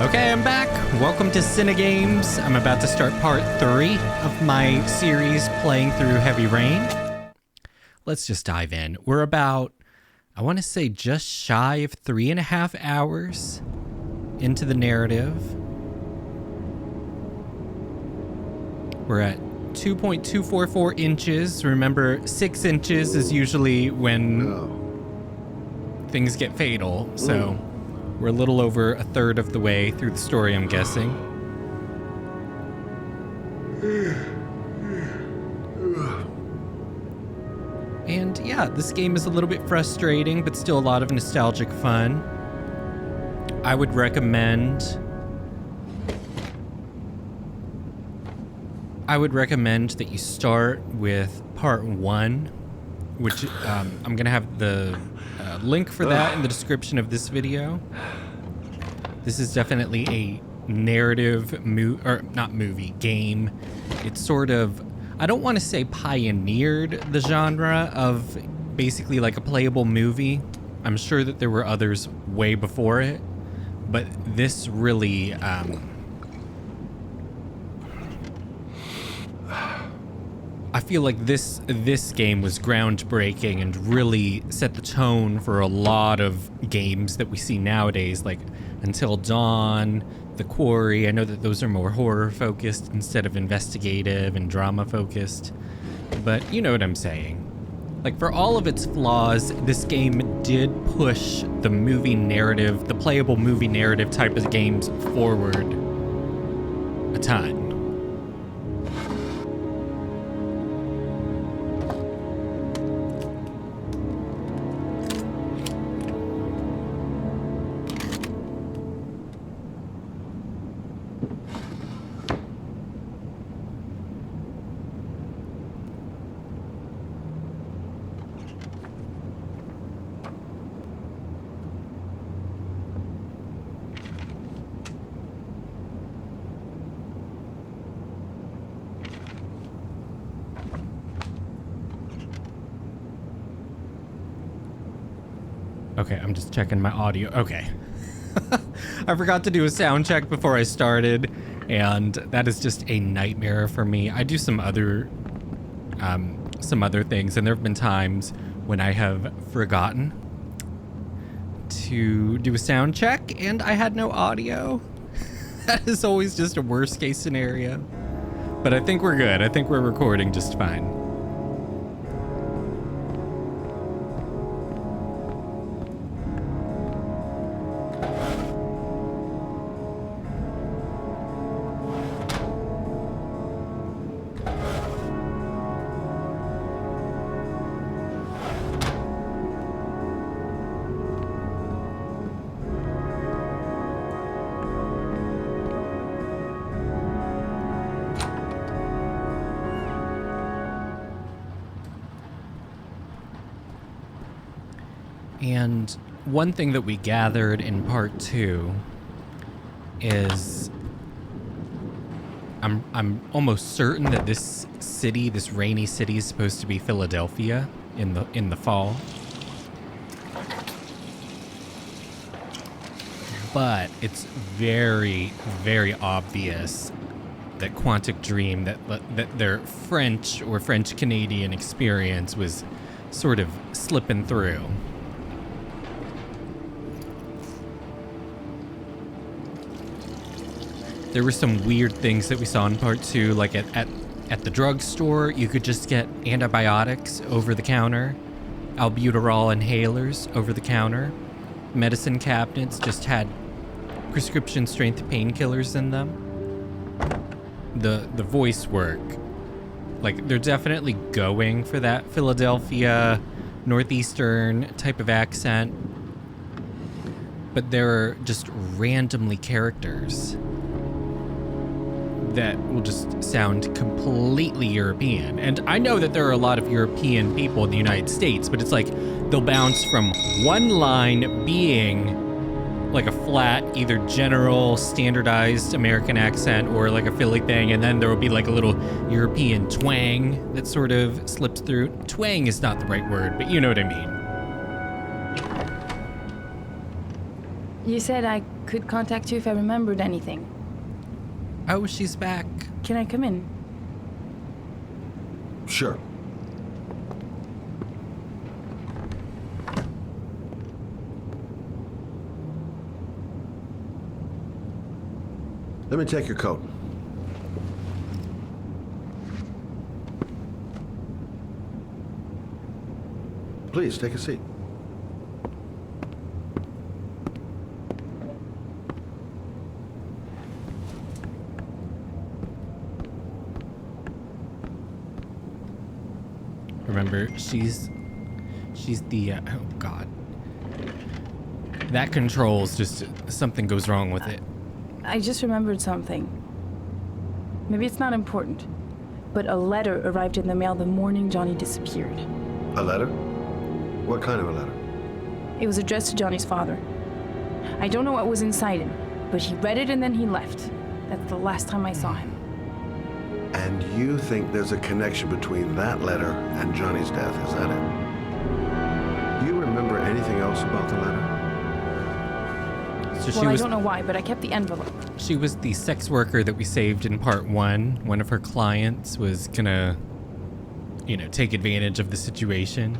Okay, I'm back. Welcome to Cinegames. I'm about to start part 3 of my series playing through Heavy Rain. Let's just dive in. We're about, I want to say, just shy of 3.5 hours into the narrative. We're at 2.244 inches. Remember, 6 inches is usually when things get fatal, so we're a little over a third of the way through the story, I'm guessing. And yeah, this game is a little bit frustrating, but still a lot of nostalgic fun. I would recommend that you start with part 1, which I'm gonna have the link for that in the description of this video. This is definitely a narrative game. It's sort of, I don't want to say pioneered the genre of basically like a playable movie. I'm sure that there were others way before it, but this really I feel like this game was groundbreaking and really set the tone for a lot of games that we see nowadays, like Until Dawn, The Quarry. I know that those are more horror focused instead of investigative and drama focused, but you know what I'm saying. Like, for all of its flaws, this game did push the movie narrative, the playable movie narrative type of games forward a ton. Okay, I'm just checking my audio. Okay. I forgot to do a sound check before I started, and that is just a nightmare for me. I do some other things, and there have been times when I have forgotten to do a sound check, and I had no audio. That is always just a worst case scenario. But I think we're good. I think we're recording just fine. And one thing that we gathered in part 2 is I'm almost certain that this city, this rainy city, is supposed to be Philadelphia in the fall. But it's very, very obvious that Quantic Dream, that their French or French Canadian experience was sort of slipping through. There were some weird things that we saw in part 2, like at the drugstore, you could just get antibiotics over the counter, albuterol inhalers over the counter. Medicine cabinets just had prescription strength painkillers in them. The voice work, like, they're definitely going for that Philadelphia northeastern type of accent, but there are just randomly characters that will just sound completely European. And I know that there are a lot of European people in the United States, but it's like they'll bounce from one line being like a flat, either general, standardized American accent or like a Philly thing, and then there will be like a little European twang that sort of slips through. Twang is not the right word, but you know what I mean. You said I could contact you if I remembered anything. Oh, she's back. Can I come in? Sure. Let me take your coat. Please, take a seat. Remember, she's the, oh God. That controls just, something goes wrong with it. I just remembered something. Maybe it's not important, but a letter arrived in the mail the morning Johnny disappeared. A letter? What kind of a letter? It was addressed to Johnny's father. I don't know what was inside it, but he read it and then he left. That's the last time I saw him. And you think there's a connection between that letter and Johnny's death, is that it? Do you remember anything else about the letter? So Well, I don't know why, but I kept the envelope. she was the sex worker that we saved in part 1. One of her clients was gonna, take advantage of the situation.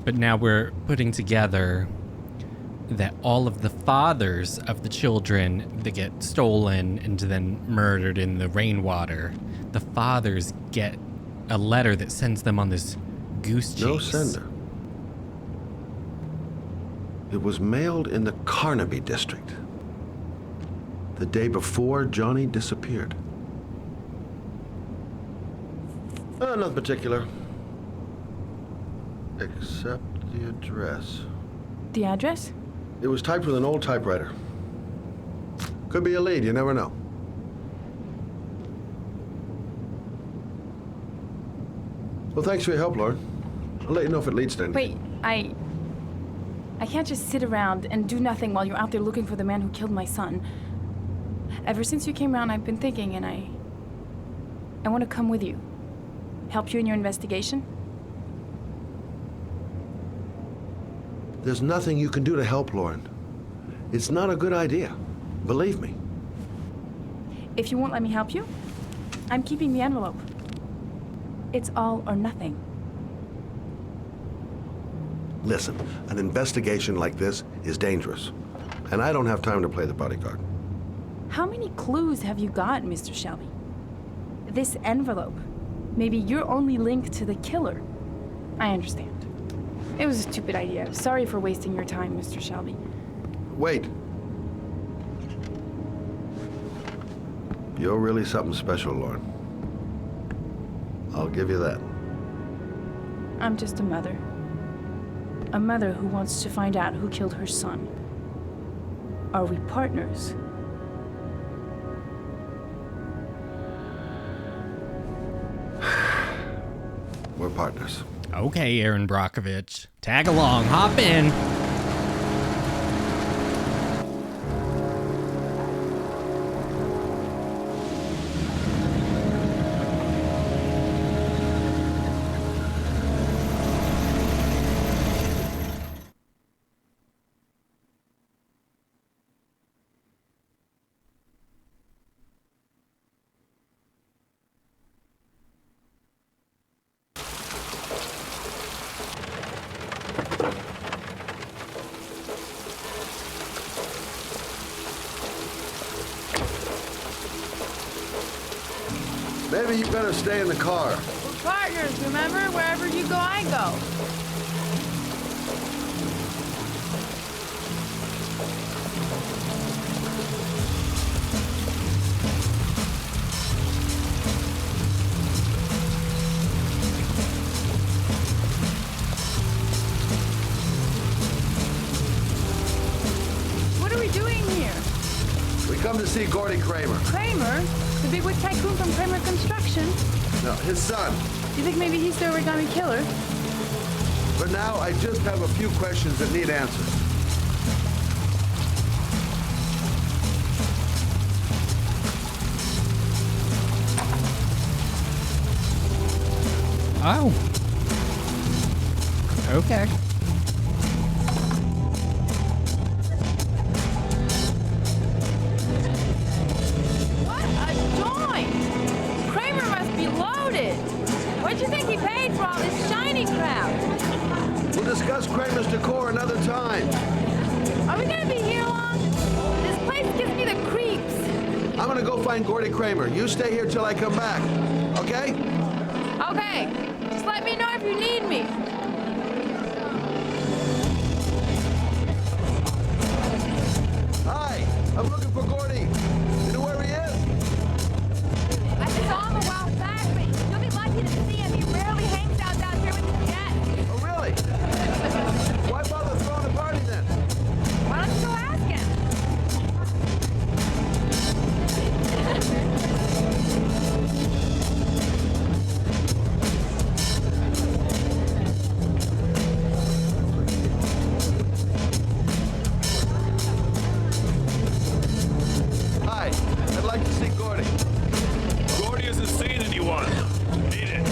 But now we're putting together that all of the fathers of the children that get stolen and then murdered in the rainwater, the fathers get a letter that sends them on this goose chase. No sender. It was mailed in the Carnaby district, the day before Johnny disappeared. Nothing particular, except the address. The address? It was typed with an old typewriter. Could be a lead, you never know. Well, thanks for your help, Lauren. I'll let you know if it leads to anything. Wait, I can't just sit around and do nothing while you're out there looking for the man who killed my son. Ever since you came around, I've been thinking, and I want to come with you. Help you in your investigation? There's nothing you can do to help, Lauren. It's not a good idea. Believe me. If you won't let me help you, I'm keeping the envelope. It's all or nothing. Listen, an investigation like this is dangerous. And I don't have time to play the bodyguard. How many clues have you got, Mr. Shelby? This envelope. Maybe your only link to the killer. I understand. It was a stupid idea. Sorry for wasting your time, Mr. Shelby. Wait. You're really something special, Lauren. I'll give you that. I'm just a mother. A mother who wants to find out who killed her son. Are we partners? We're partners. Okay, Aaron Brockovich. Tag along, hop in. Maybe you better stay in the car. We're partners, remember? Wherever you go, I go. What are we doing here? We come to see Gordy Kramer. Kramer? The bigwig tycoon from Kramer Construction? No, his son. You think maybe he's the origami killer? For now, I just have a few questions that need answers. Oh. Okay. gonna go find Gordy Kramer. You stay here till I come back, okay? Okay, just let me know if you need me. Hi, I'm looking for Gordy. You know where he is? I saw him a while back, but you'll be lucky to see him. He rarely hangs out down here with his jet. Oh, really? Why bother throwing a party then? Why don't you go ask him? Hi, I'd like to see Gordy. Gordy isn't seeing anyone. Need it.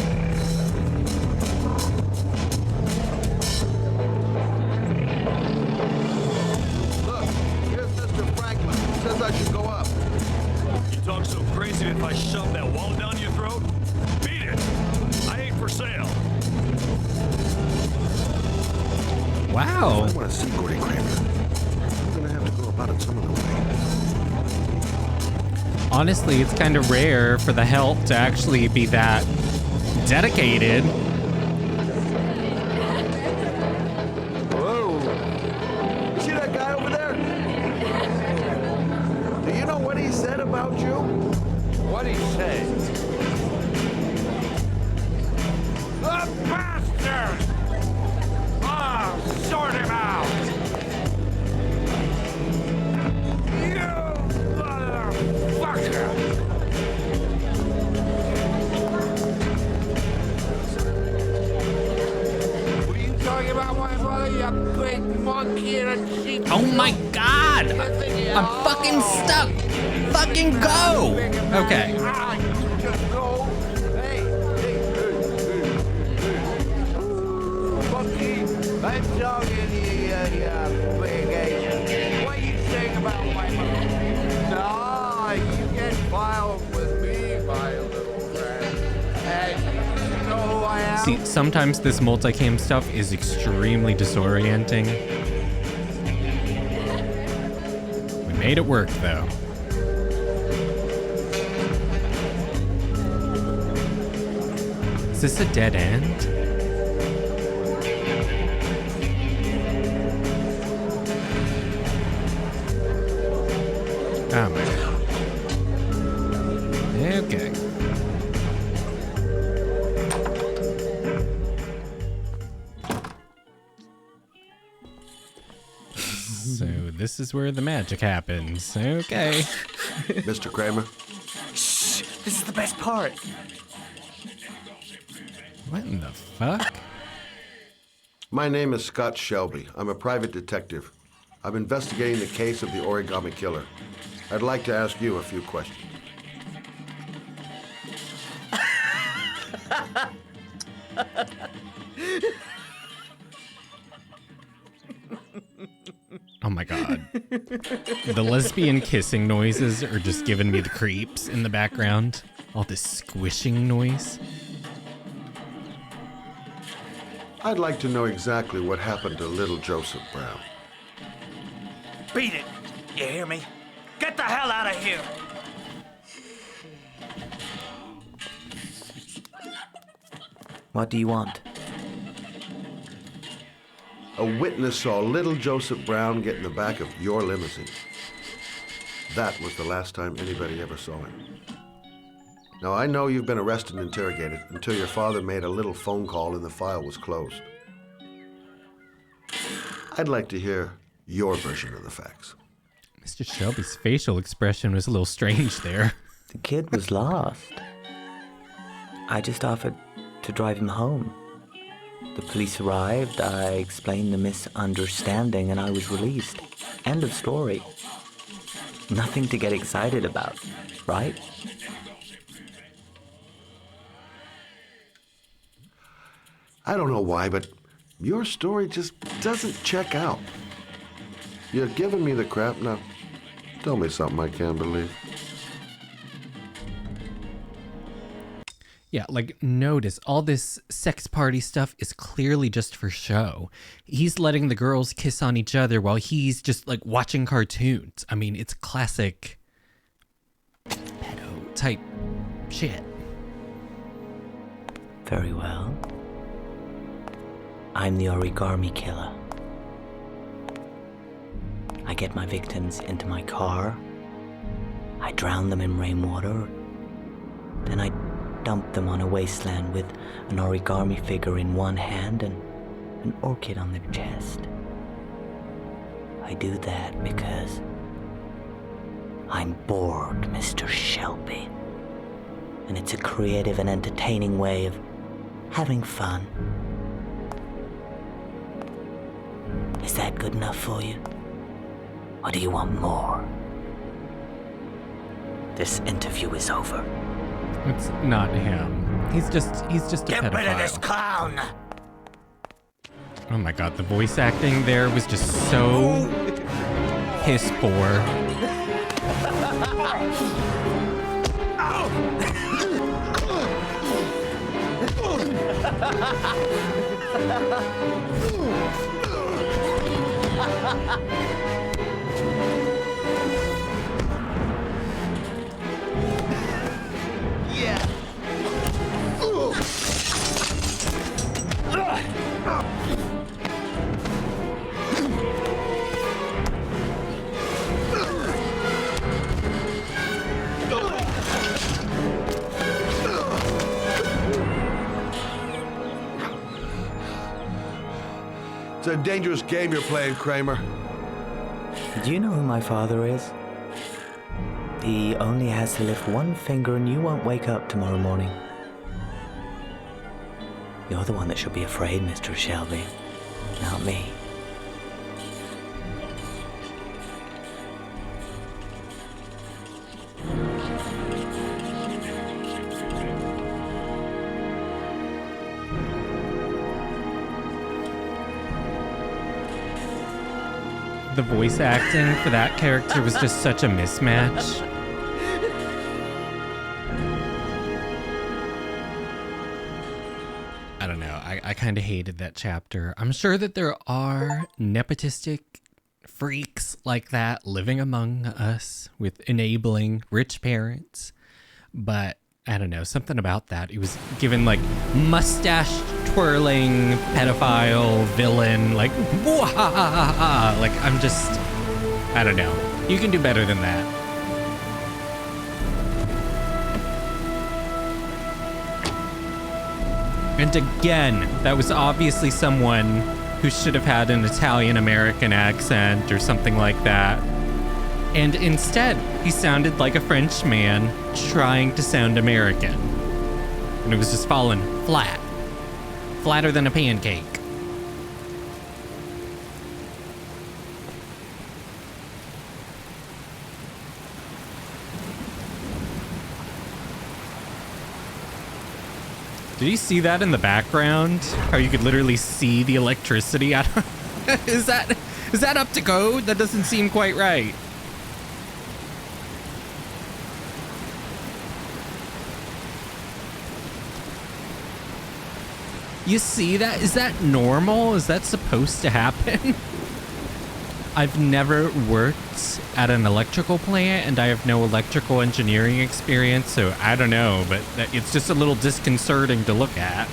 Look, here's Mr. Franklin. Says I should go up. You talk so crazy if I shove that wall down your throat? Beat it. I ain't for sale. Wow. I want to see Gordy Kramer. I'm gonna have to go about it some other way. Honestly, it's kind of rare for the help to actually be that dedicated. Whoa! You see that guy over there? Do you know what he said about you? What'd he say? The bastard! Ah, sort him out! You motherfucker! What are you talking about, my brother? You big monkey in a sheep. Oh my god! I'm fucking stuck! Fucking go! Okay. Ah, you just go. Hey, monkey, I'm talking to you, you big Asian. What you saying about my mother? Nah, you get filed with me, my little friend. And you know who I am? See, sometimes this multicam stuff is extremely disorienting. We made it work, though. Is this a dead end? Oh, man. Okay. So this is where the magic happens. Okay. Mr. Kramer? This is the best part. What in the fuck? My name is Scott Shelby. I'm a private detective. I'm investigating the case of the origami killer. I'd like to ask you a few questions. Oh my god. The lesbian kissing noises are just giving me the creeps in the background. All this squishing noise. I'd like to know exactly what happened to little Joseph Brown. Beat it. You hear me? Get the hell out of here. What do you want? A witness saw little Joseph Brown get in the back of your limousine. That was the last time anybody ever saw him. Now, I know you've been arrested and interrogated until your father made a little phone call and the file was closed. I'd like to hear your version of the facts. Mr. Shelby's facial expression was a little strange there. The kid was lost. I just offered to drive him home. The police arrived, I explained the misunderstanding, and I was released. End of story. Nothing to get excited about, right? I don't know why, but your story just doesn't check out. You're giving me the crap now. Tell me something I can't believe. Yeah, like, notice all this sex party stuff is clearly just for show. He's letting the girls kiss on each other while he's just, like, watching cartoons. I mean, it's classic type shit. Very well. I'm the origami killer. I get my victims into my car. I drown them in rainwater. Then I dump them on a wasteland with an origami figure in one hand and an orchid on their chest. I do that because I'm bored, Mr. Shelby. And it's a creative and entertaining way of having fun. Is that good enough for you? Or do you want more? This interview is over. It's not him. He's just a Get pedophile. rid of this clown! Oh my god, the voice acting there was just so piss poor. Yeah. It's a dangerous game you're playing, Kramer. Do you know who my father is? He only has to lift one finger and you won't wake up tomorrow morning. You're the one that should be afraid, Mr. Shelby, not me. The voice acting for that character was just such a mismatch. I don't know. I kind of hated that chapter. I'm sure that there are nepotistic freaks like that living among us with enabling rich parents. But I don't know. Something about that. It was given like mustache twirling pedophile villain, like wah-ha-ha-ha-ha. Like I don't know. You can do better than that. And again, that was obviously someone who should have had an Italian-American accent or something like that. And instead, he sounded like a French man trying to sound American. And it was just falling flat. Flatter than a pancake. Did you see that in the background? How you could literally see the electricity out of Is that up to code? That doesn't seem quite right. You see that? Is that normal? Is that supposed to happen? I've never worked at an electrical plant and I have no electrical engineering experience, so I don't know, but it's just a little disconcerting to look at.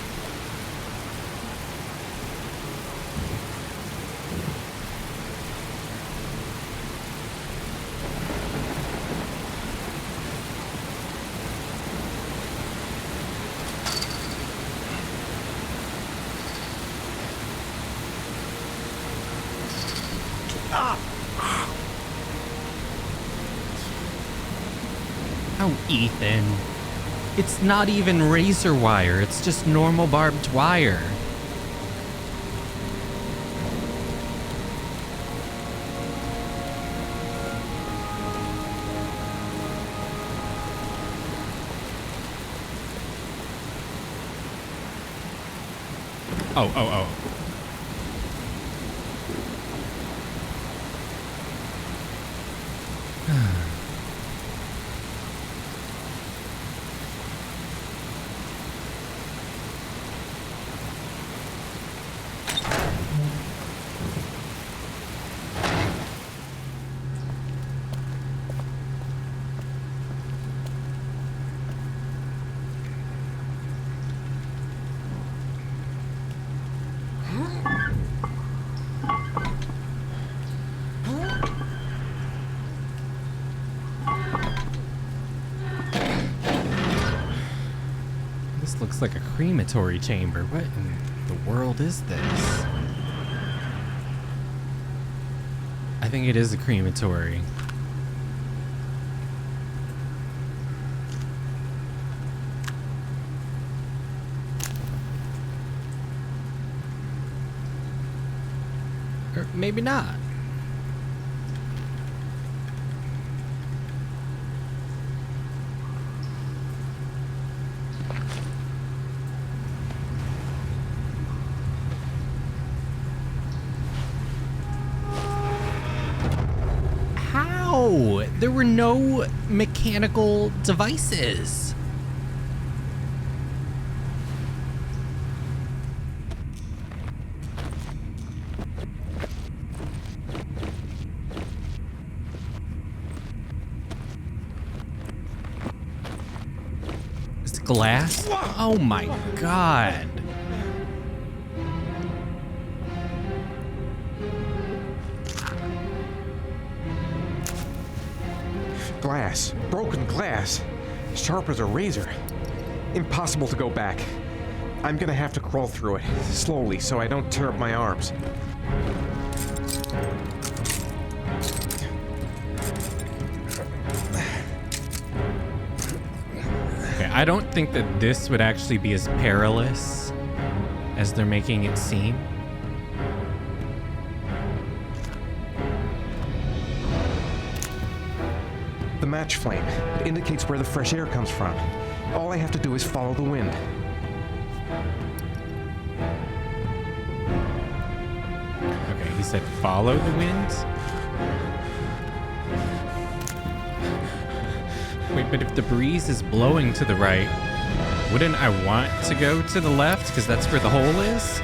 Oh, Ethan. It's not even razor wire, it's just normal barbed wire. Oh. This looks like a crematory chamber. What in the world is this? I think it is a crematory. Or maybe not. How? There were no mechanical devices. It's glass? Oh my god. Glass. Broken glass. Sharp as a razor. Impossible to go back. I'm gonna have to crawl through it, slowly, so I don't tear up my arms. Okay, I don't think that this would actually be as perilous as they're making it seem. The match flame. It indicates where the fresh air comes from. All I have to do is follow the wind. Okay, he said follow the wind? Wait, but if the breeze is blowing to the right, wouldn't I want to go to the left? Because that's where the hole is?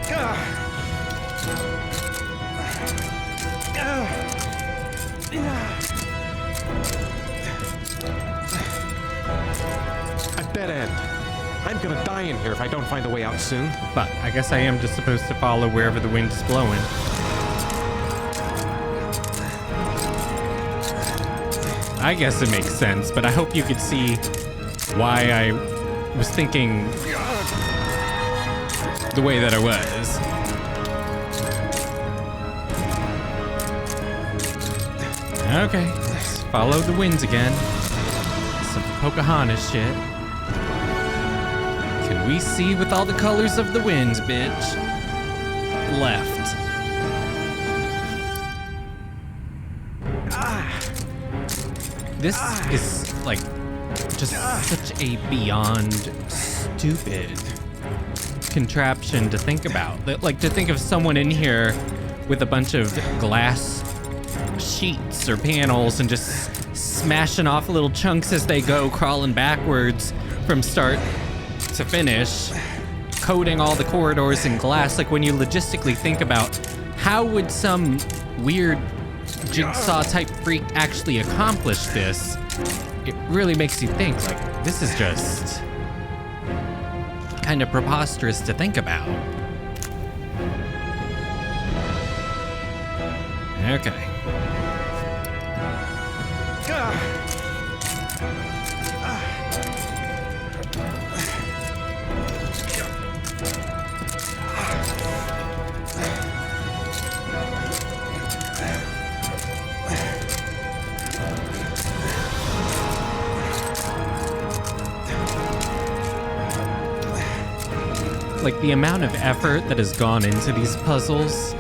A dead end. I'm gonna die in here if I don't find a way out soon. But I guess I am just supposed to follow wherever the wind is blowing. I guess it makes sense, but I hope you could see why I was thinking the way that I was. Okay, let's follow the winds again. Some Pocahontas shit. Can we see with all the colors of the winds, bitch? Left. This is like just such a beyond stupid contraption to think about. Like to think of someone in here with a bunch of glass sheets or panels and just smashing off little chunks as they go, crawling backwards from start to finish, coating all the corridors in glass. Like when you logistically think about how would some weird jigsaw type freak actually accomplish this, it really makes you think, like, this is just kind of preposterous to think about. Okay. Like the amount of effort that has gone into these puzzles.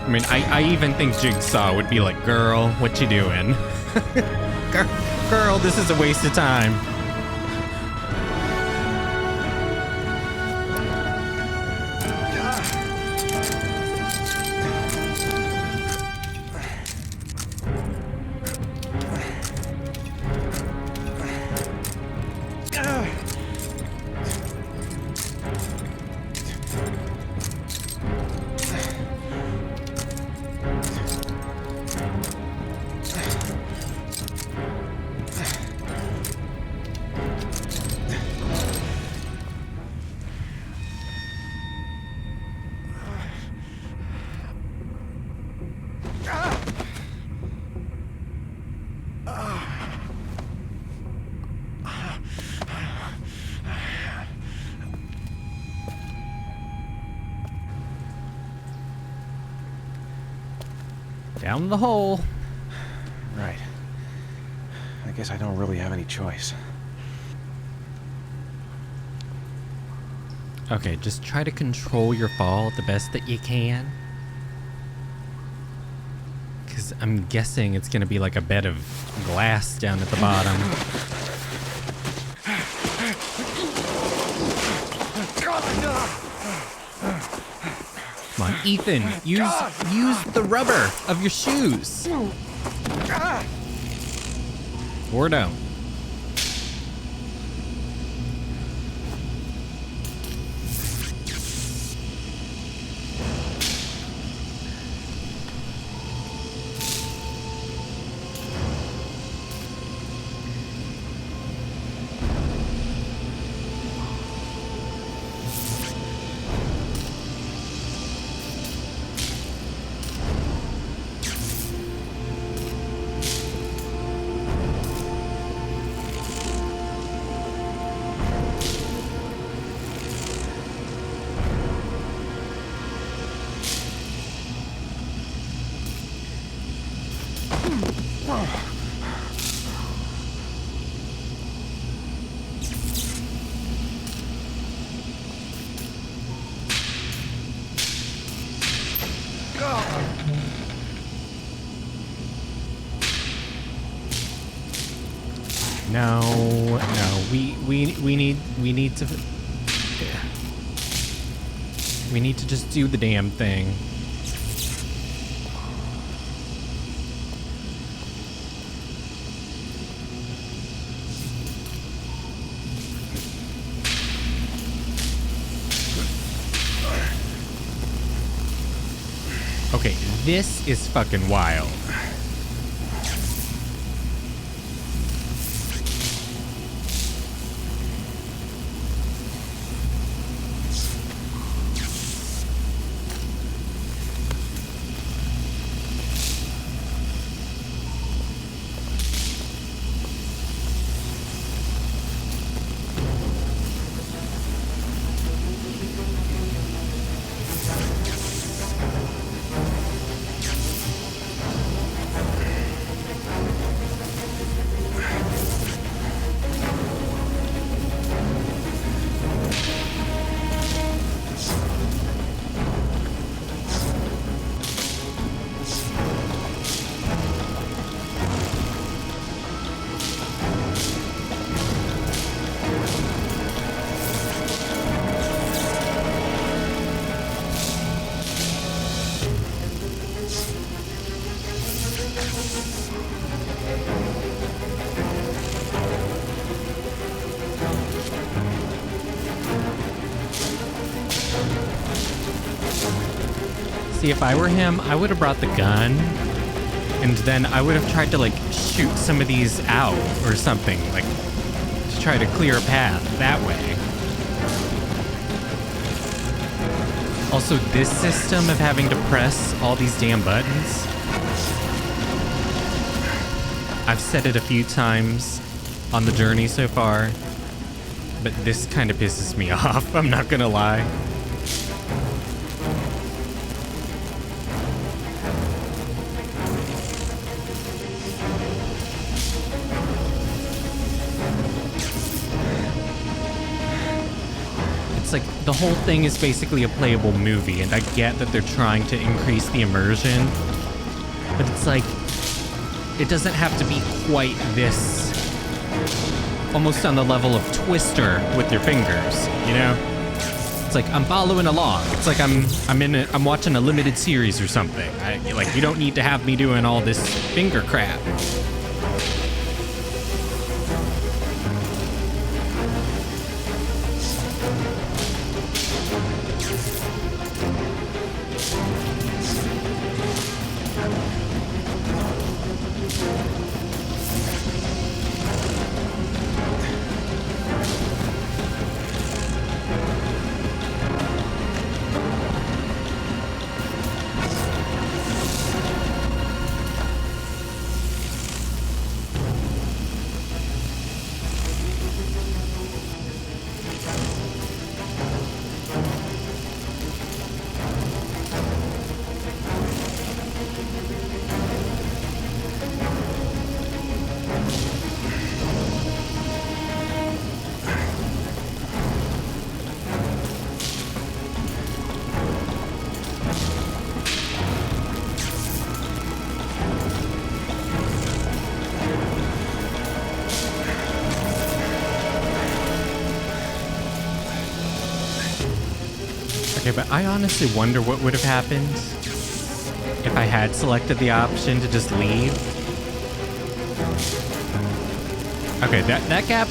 I mean, I even think Jigsaw would be like, girl, what you doing? Girl, this is a waste of time. Down the hole. Right. I guess I don't really have any choice. Okay, just try to control your fall the best that you can. Because I'm guessing it's going to be like a bed of glass down at the bottom. Come on, Ethan, use the rubber of your shoes. Or don't. No, we need to just do the damn thing. Okay, this is fucking wild. See, if I were him, I would have brought the gun, and then I would have tried to, like, shoot some of these out or something, like, to try to clear a path that way. Also, this system of having to press all these damn buttons, I've said it a few times on the journey so far, but this kind of pisses me off, I'm not gonna lie. It's like the whole thing is basically a playable movie, and I get that they're trying to increase the immersion, but it's like, it doesn't have to be quite this, almost on the level of Twister with your fingers, you know? It's like I'm following along. It's like I'm watching a limited series or something. Like, you don't need to have me doing all this finger crap. but I honestly wonder what would have happened if I had selected the option to just leave. Okay, that gap,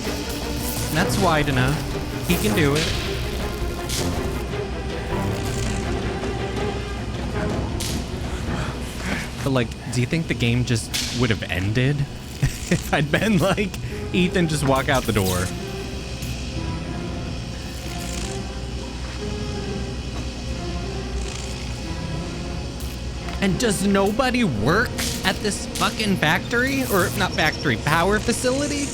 that's wide enough. He can do it. But like, do you think the game just would have ended if I'd been like, Ethan, just walk out the door? And does nobody work at this fucking factory? Or not factory, power facility?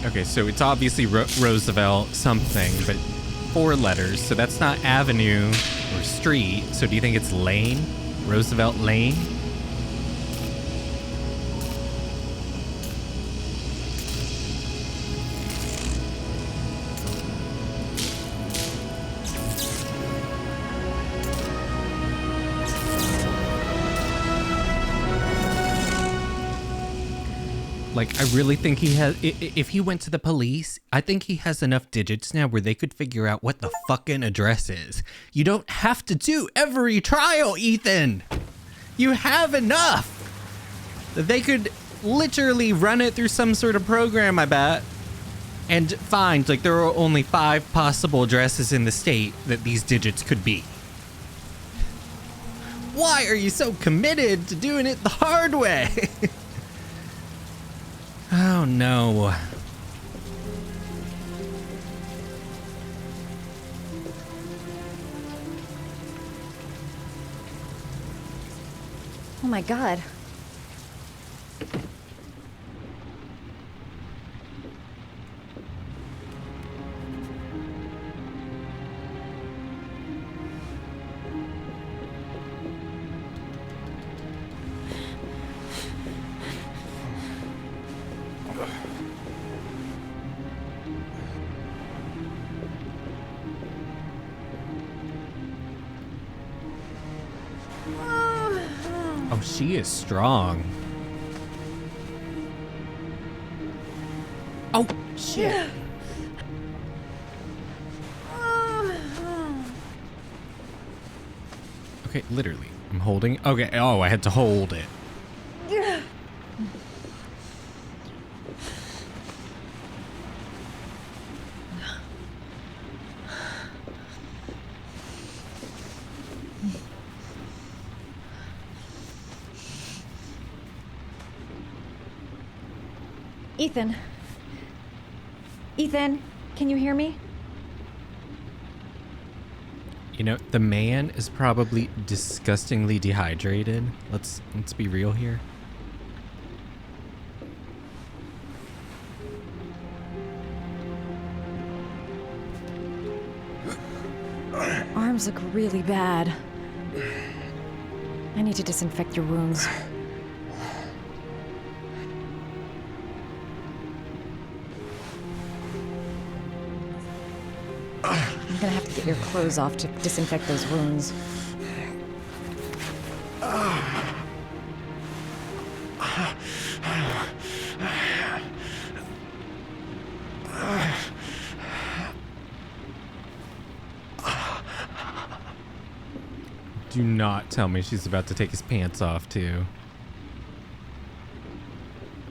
Okay, so it's obviously Roosevelt something, but 4 letters, so that's not avenue or street. So do you think it's lane? Roosevelt Lane? Like, I really think he has, if he went to the police, I think he has enough digits now where they could figure out what the fucking address is. You don't have to do every trial, Ethan. You have enough. They could literally run it through some sort of program, I bet, and find, like, there are only 5 possible addresses in the state that these digits could be. Why are you so committed to doing it the hard way? Oh no. Oh my God. Oh, she is strong. Oh, shit. Okay, literally. I'm holding. Okay, oh, I had to hold it. Ethan. Ethan, can you hear me? You know, the man is probably disgustingly dehydrated. Let's be real here. Arms look really bad. I need to disinfect your wounds. I'm gonna have to get your clothes off to disinfect those wounds. Do not tell me she's about to take his pants off, too.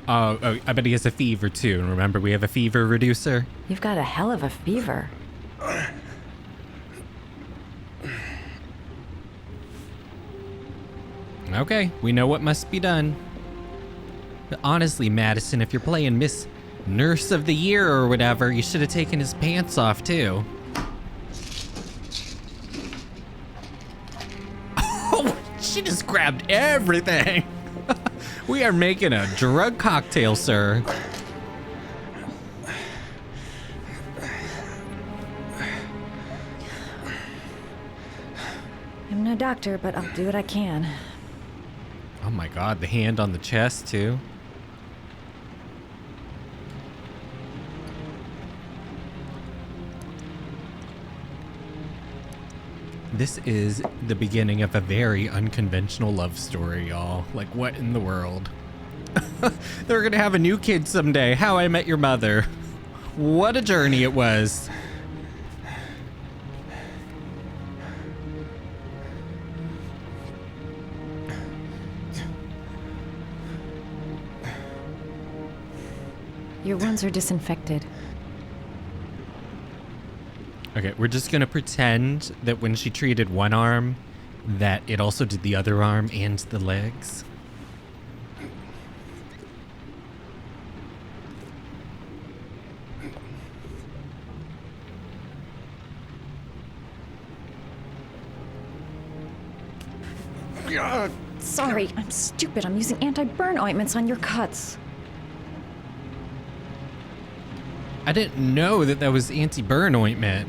Oh, I bet he has a fever, too. And remember, we have a fever reducer. You've got a hell of a fever. Okay, we know what must be done. But honestly, Madison, if you're playing Miss Nurse of the Year or whatever, you should have taken his pants off, too. Oh, she just grabbed everything. We are making a drug cocktail, sir. I'm no doctor, but I'll do what I can. Oh my god, the hand on the chest, too. This is the beginning of a very unconventional love story, y'all. Like, what in the world? They're gonna have a new kid someday. How I Met Your Mother. What a journey it was. Your wounds are disinfected. Okay, we're just gonna pretend that when she treated one arm, that it also did the other arm and the legs. Sorry, I'm stupid. I'm using anti-burn ointments on your cuts. I didn't know that that was anti-burn ointment.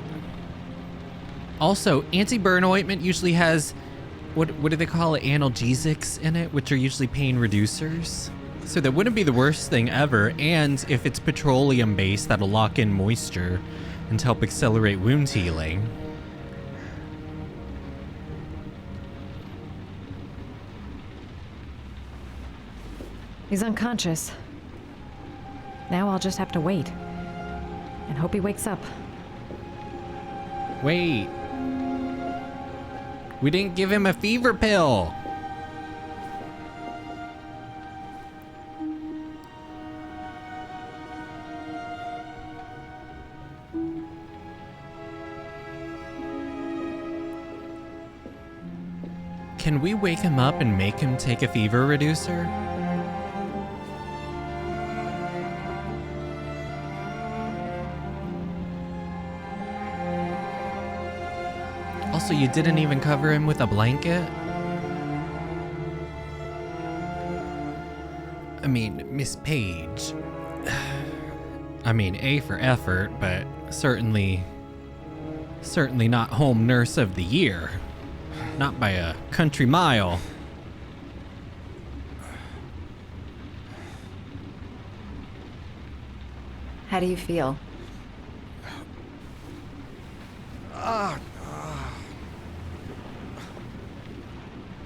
Also, anti-burn ointment usually has, what do they call it, analgesics in it, which are usually pain reducers. So that wouldn't be the worst thing ever, and if it's petroleum-based, that'll lock in moisture and help accelerate wound healing. He's unconscious. Now I'll just have to wait. And hope he wakes up. Wait. We didn't give him a fever pill. Can we wake him up and make him take a fever reducer? Also, you didn't even cover him with a blanket? I mean, Miss Page. I mean, A for effort, but certainly not home nurse of the year. Not by a country mile. How do you feel?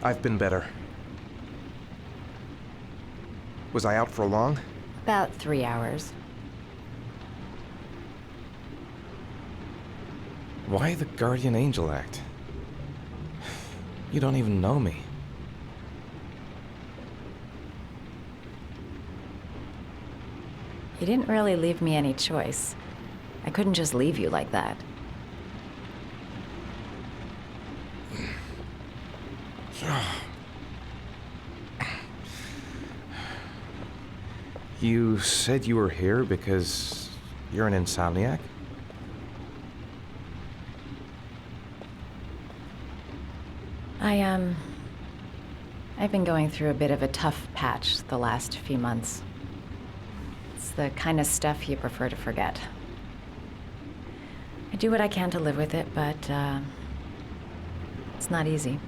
I've been better. Was I out for long? About 3 hours. Why the guardian angel act? You don't even know me. You didn't really leave me any choice. I couldn't just leave you like that. You said you were here because you're an insomniac? I've been going through a bit of a tough patch the last few months. It's the kind of stuff you prefer to forget. I do what I can to live with it, but, it's not easy.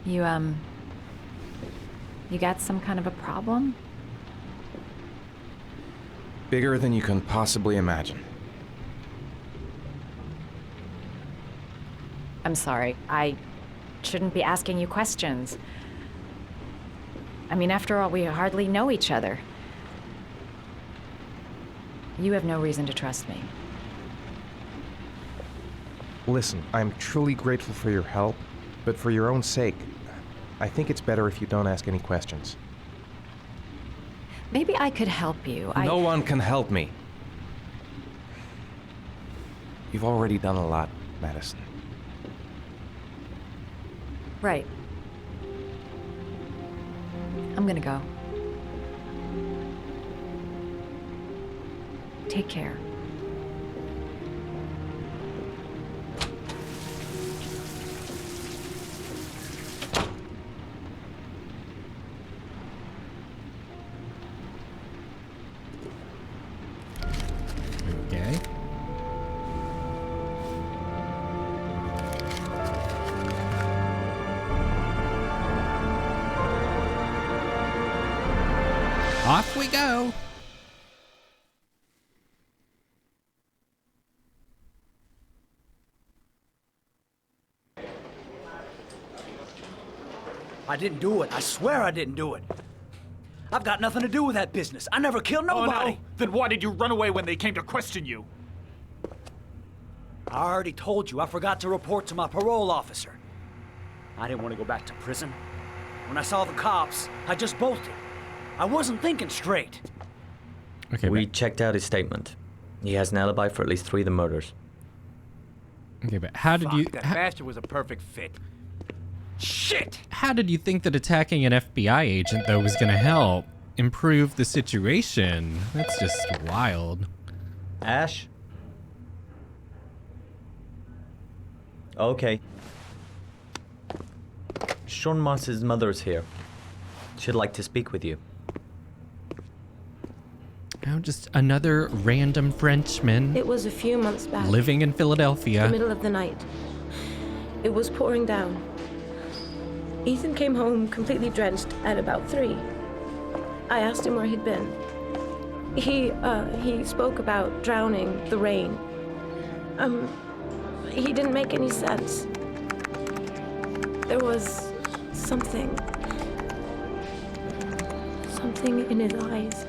You got some kind of a problem? Bigger than you can possibly imagine. I'm sorry. I shouldn't be asking you questions. I mean, after all, we hardly know each other. You have no reason to trust me. Listen, I'm truly grateful for your help, but for your own sake, I think it's better if you don't ask any questions. Maybe I could help you. No one can help me. You've already done a lot, Madison. Right. I'm gonna go. Take care. Okay. Off we go. I didn't do it. I swear I didn't do it. I've got nothing to do with that business. I never killed nobody. Oh, no. Then why did you run away when they came to question you? I already told you I forgot to report to my parole officer. I didn't want to go back to prison. When I saw the cops, I just bolted. I wasn't thinking straight. Okay, We checked out his statement. He has an alibi for at least 3 of the murders. okay, but how did you That bastard was a perfect fit. Shit! how did you think that attacking an FBI agent though was gonna help improve the situation? That's just wild. Ash? Okay. Sean Moss's mother is here. She'd like to speak with you. Now just another random Frenchman It was a few months back, living in the Philadelphia. middle of the night. It was pouring down. Ethan came home completely drenched at about 3. I asked him where he'd been. He spoke about drowning, the rain. He didn't make any sense. There was something in his eyes.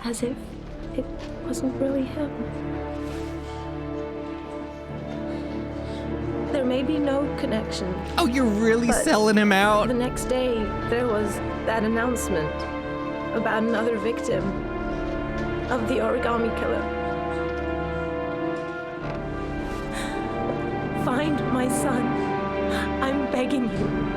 As if it wasn't really him. There may be no connection. Oh, you're really But selling him out? The next day, there was that announcement about another victim of the origami killer. Find my son. I'm begging you.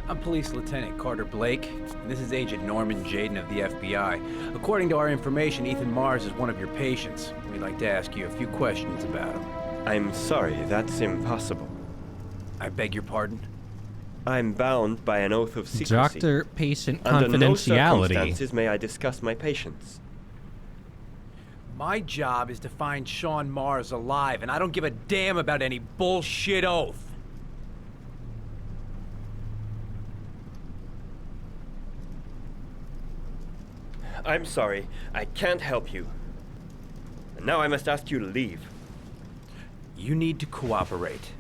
I'm Police Lieutenant Carter Blake, and this is Agent Norman Jaden of the FBI. According to our information, Ethan Mars is one of your patients. We'd like to ask you a few questions about him. I'm sorry, that's impossible. I beg your pardon? I'm bound by an oath of secrecy. Doctor-patient Under no confidentiality. circumstances may I discuss my patients. My job is to find Sean Mars alive, and I don't give a damn about any bullshit oath. I'm sorry, I can't help you. And now I must ask you to leave. You need to cooperate.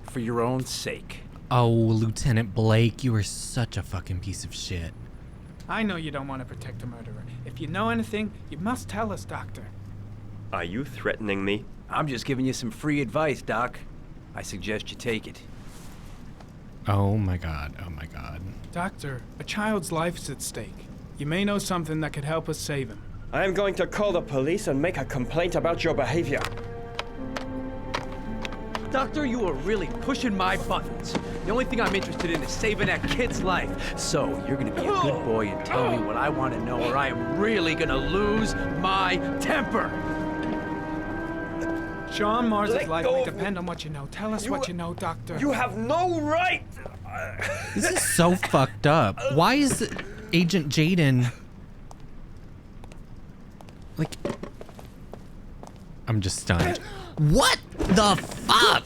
For your own sake. Oh, Lieutenant Blake, you are such a fucking piece of shit. I know you don't want to protect a murderer. If you know anything, you must tell us, Doctor. Are you threatening me? I'm just giving you some free advice, Doc. I suggest you take it. Oh my god, oh my god. Doctor, a child's life's at stake. You may know something that could help us save him. I am going to call the police and make a complaint about your behavior. Doctor, you are really pushing my buttons. The only thing I'm interested in is saving that kid's life. So, you're gonna be a good boy and tell me what I want to know, or I am really gonna lose my temper. Sean Mars' Let life go may of depend on what you know. Tell us what you know, Doctor. You have no right! This is so fucked up. Why is Agent Jaden... Like... I'm just stunned. What the fuck?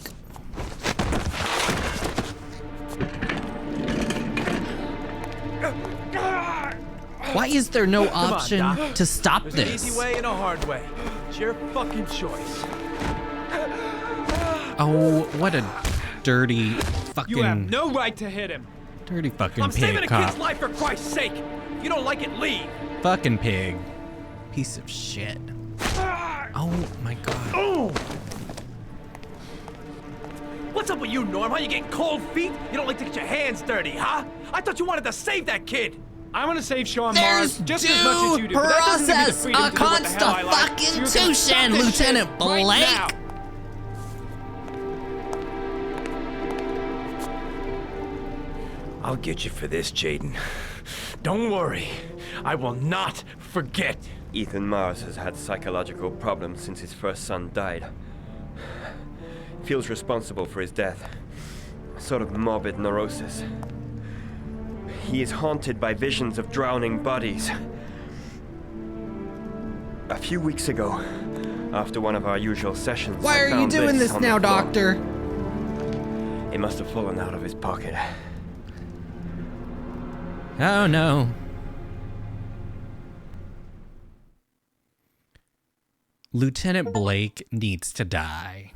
Why is there no option to stop There's this? an easy way and a hard way. It's your fucking choice. Oh, what a dirty fucking... You have no right to hit him. Dirty fucking I'm saving pig a cop. kid's life for Christ's sake. If you don't like it, leave. Fucking pig. Piece of shit. Oh my god. What's up with you, Norm? How you getting cold feet? You don't like to get your hands dirty, huh? I thought you wanted to save that kid. I want to save Sean There's Mars just as much as you do. But that doesn't give me the process freedom of to do what the hell I like. So you can stop Constitution, this Lieutenant shit right Blake. now. I'll get you for this, Jaden. Don't worry. I will not forget. Ethan Mars has had psychological problems since his first son died. Feels responsible for his death. A sort of morbid neurosis. He is haunted by visions of drowning bodies. A few weeks ago, after one of our usual sessions, Why I are you found doing this on now, the floor. Doctor? It must have fallen out of his pocket. Oh no. Lieutenant Blake needs to die.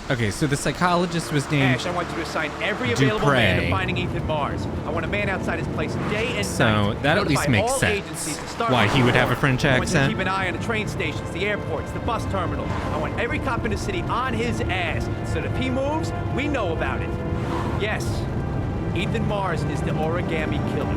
Okay, so the psychologist was named Ash, I want you to assign every available man to Dupre. finding Ethan Mars. I want a man outside his place day and night. So that at least Notify makes all sense. agencies to start Why with he would the have a report. French I want you to accent. keep an eye on the train stations, the airports, the bus terminals. I want every cop in the city on his ass, so that if he moves, we know about it. Yes, Ethan Mars is the origami killer.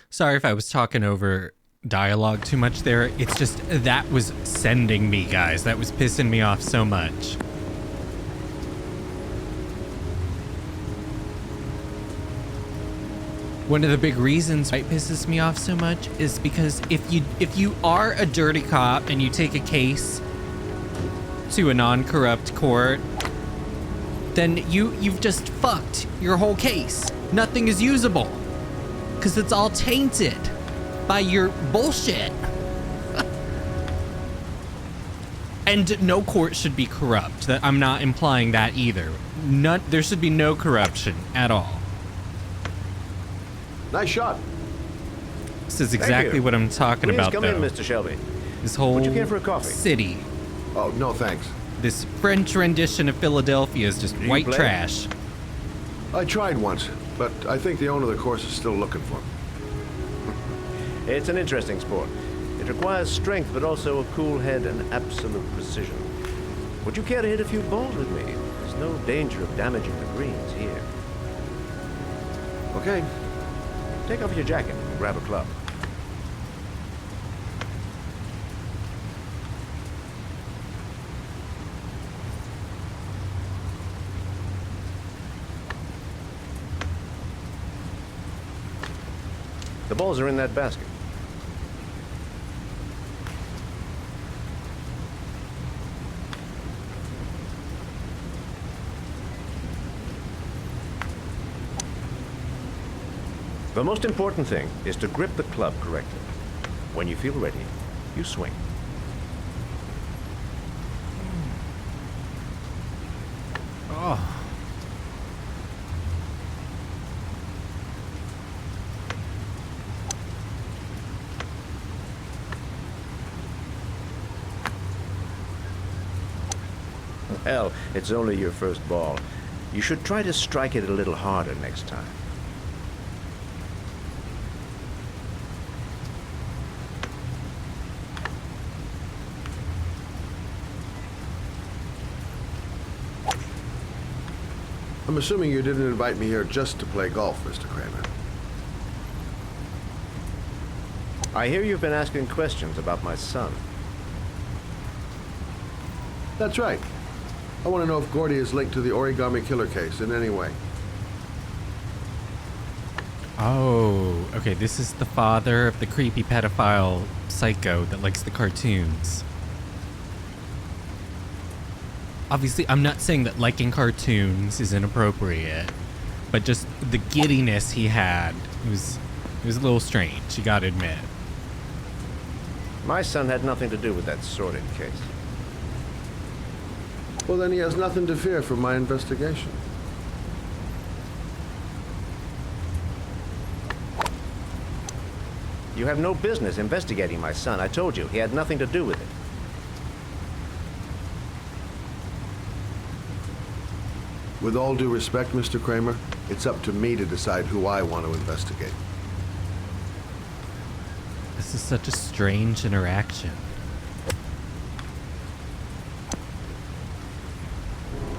Sorry if I was talking over dialogue too much there. It's just that was sending me, guys. That was pissing me off so much. One of the big reasons why it pisses me off so much is because if you are a dirty cop and you take a case to a non-corrupt court, then you've just fucked your whole case. Nothing is usable. Because it's all tainted by your bullshit. And no court should be corrupt. I'm not implying that either. There should be no corruption at all. Nice shot. This is exactly what I'm talking about, Please come though. in, Mr. Shelby. This whole Would you care for a coffee? city. Oh, no thanks. This French rendition of Philadelphia is just Do you white play? trash. I tried once, but I think the owner of the course is still looking for me. It's an interesting sport. It requires strength, but also a cool head and absolute precision. Would you care to hit a few balls with me? There's no danger of damaging the greens here. Okay. Take off your jacket and grab a club. The balls are in that basket. The most important thing is to grip the club correctly. When you feel ready, you swing. Oh. Hell, it's only your first ball. You should try to strike it a little harder next time. I'm assuming you didn't invite me here just to play golf, Mr. Kramer. I hear you've been asking questions about my son. That's right. I want to know if Gordy is linked to the origami killer case in any way. Oh, okay, this is the father of the creepy pedophile psycho that likes the cartoons. Obviously, I'm not saying that liking cartoons is inappropriate, but just the giddiness he had, it was a little strange, you gotta admit. My son had nothing to do with that sordid case. Well, then he has nothing to fear from my investigation. You have no business investigating my son. I told you, he had nothing to do with it. With all due respect, Mr. Kramer, it's up to me to decide who I want to investigate. This is such a strange interaction.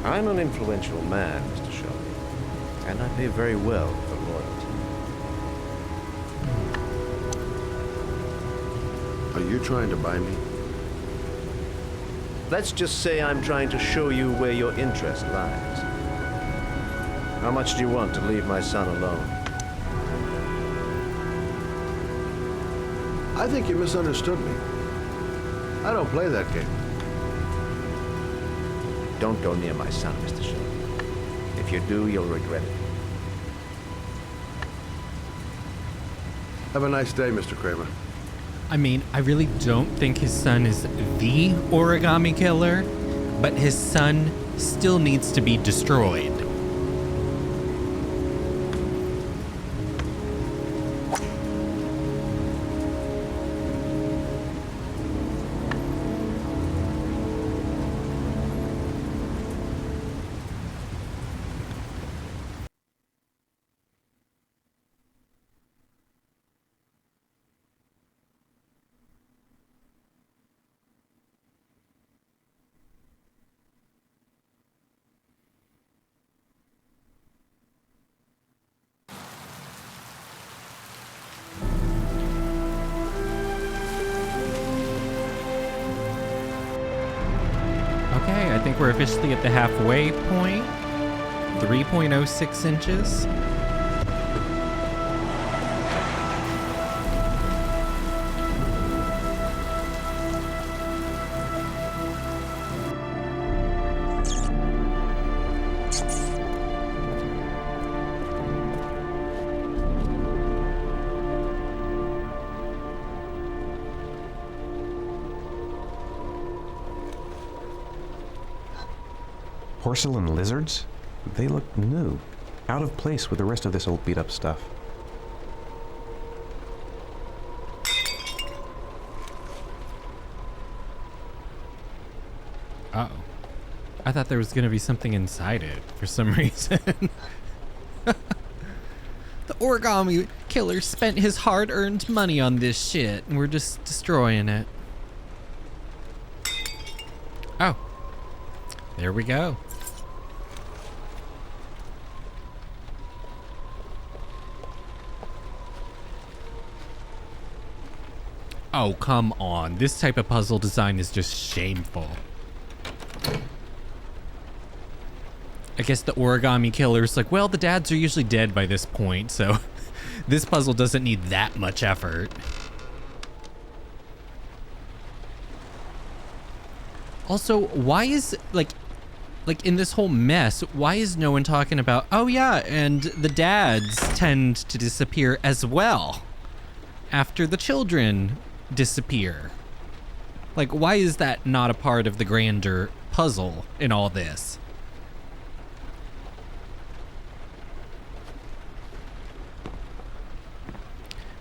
I'm an influential man, Mr. Shelby, and I pay very well for loyalty. Are you trying to buy me? Let's just say I'm trying to show you where your interest lies. How much do you want to leave my son alone? I think you misunderstood me. I don't play that game. Don't go near my son, Mr. Shelby. If you do, you'll regret it. Have a nice day, Mr. Kramer. I mean, I really don't think his son is the origami killer, but his son still needs to be destroyed. Okay, I think we're officially at the halfway point. 3.06 inches. Porcelain lizards? They look new. Out of place with the rest of this old beat-up stuff. Uh-oh. I thought there was gonna be something inside it for some reason. The origami killer spent his hard-earned money on this shit, and we're just destroying it. Oh. There we go. Oh, come on. This type of puzzle design is just shameful. I guess the origami killer's like, well, the dads are usually dead by this point, so this puzzle doesn't need that much effort. Also, why is, like in this whole mess, why is no one talking about, oh yeah, and the dads tend to disappear as well after the children disappear? Like, why is that not a part of the grander puzzle in all this?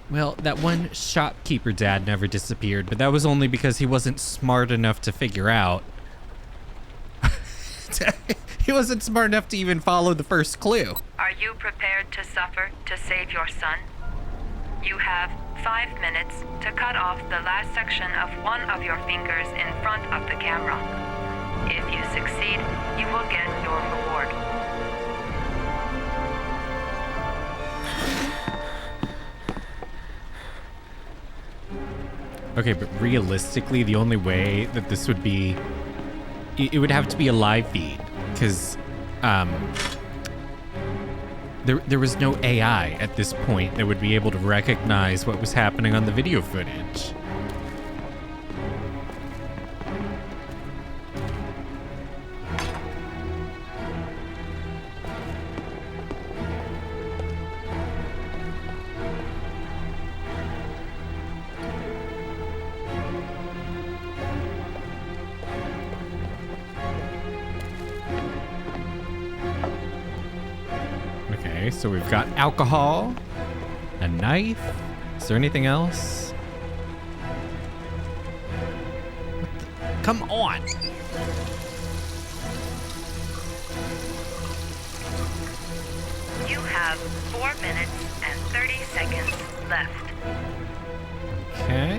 Well, that one shopkeeper dad never disappeared, but that was only because he wasn't smart enough to figure out. He wasn't smart enough to even follow the first clue. Are you prepared to suffer to save your son? You have 5 minutes to cut off the last section of one of your fingers in front of the camera. If you succeed, you will get your reward. Okay, but realistically, the only way that this would be, it would have to be a live feed, because there was no AI at this point that would be able to recognize what was happening on the video footage. Okay, so we've got alcohol, a knife. Is there anything else? Come on! You have 4 minutes and 30 seconds left. Okay.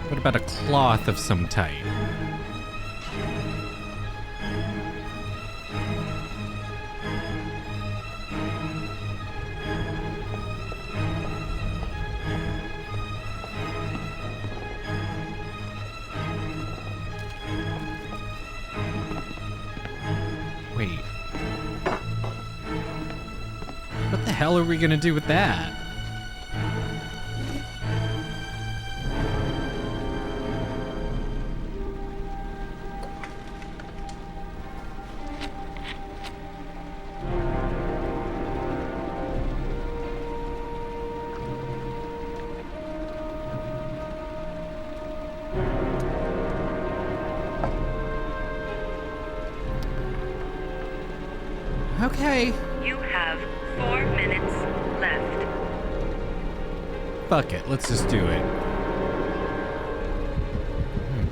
What about a cloth of some type? Wait. What the hell are we gonna do with that? Okay. You have 4 minutes left. Fuck it. Let's just do it.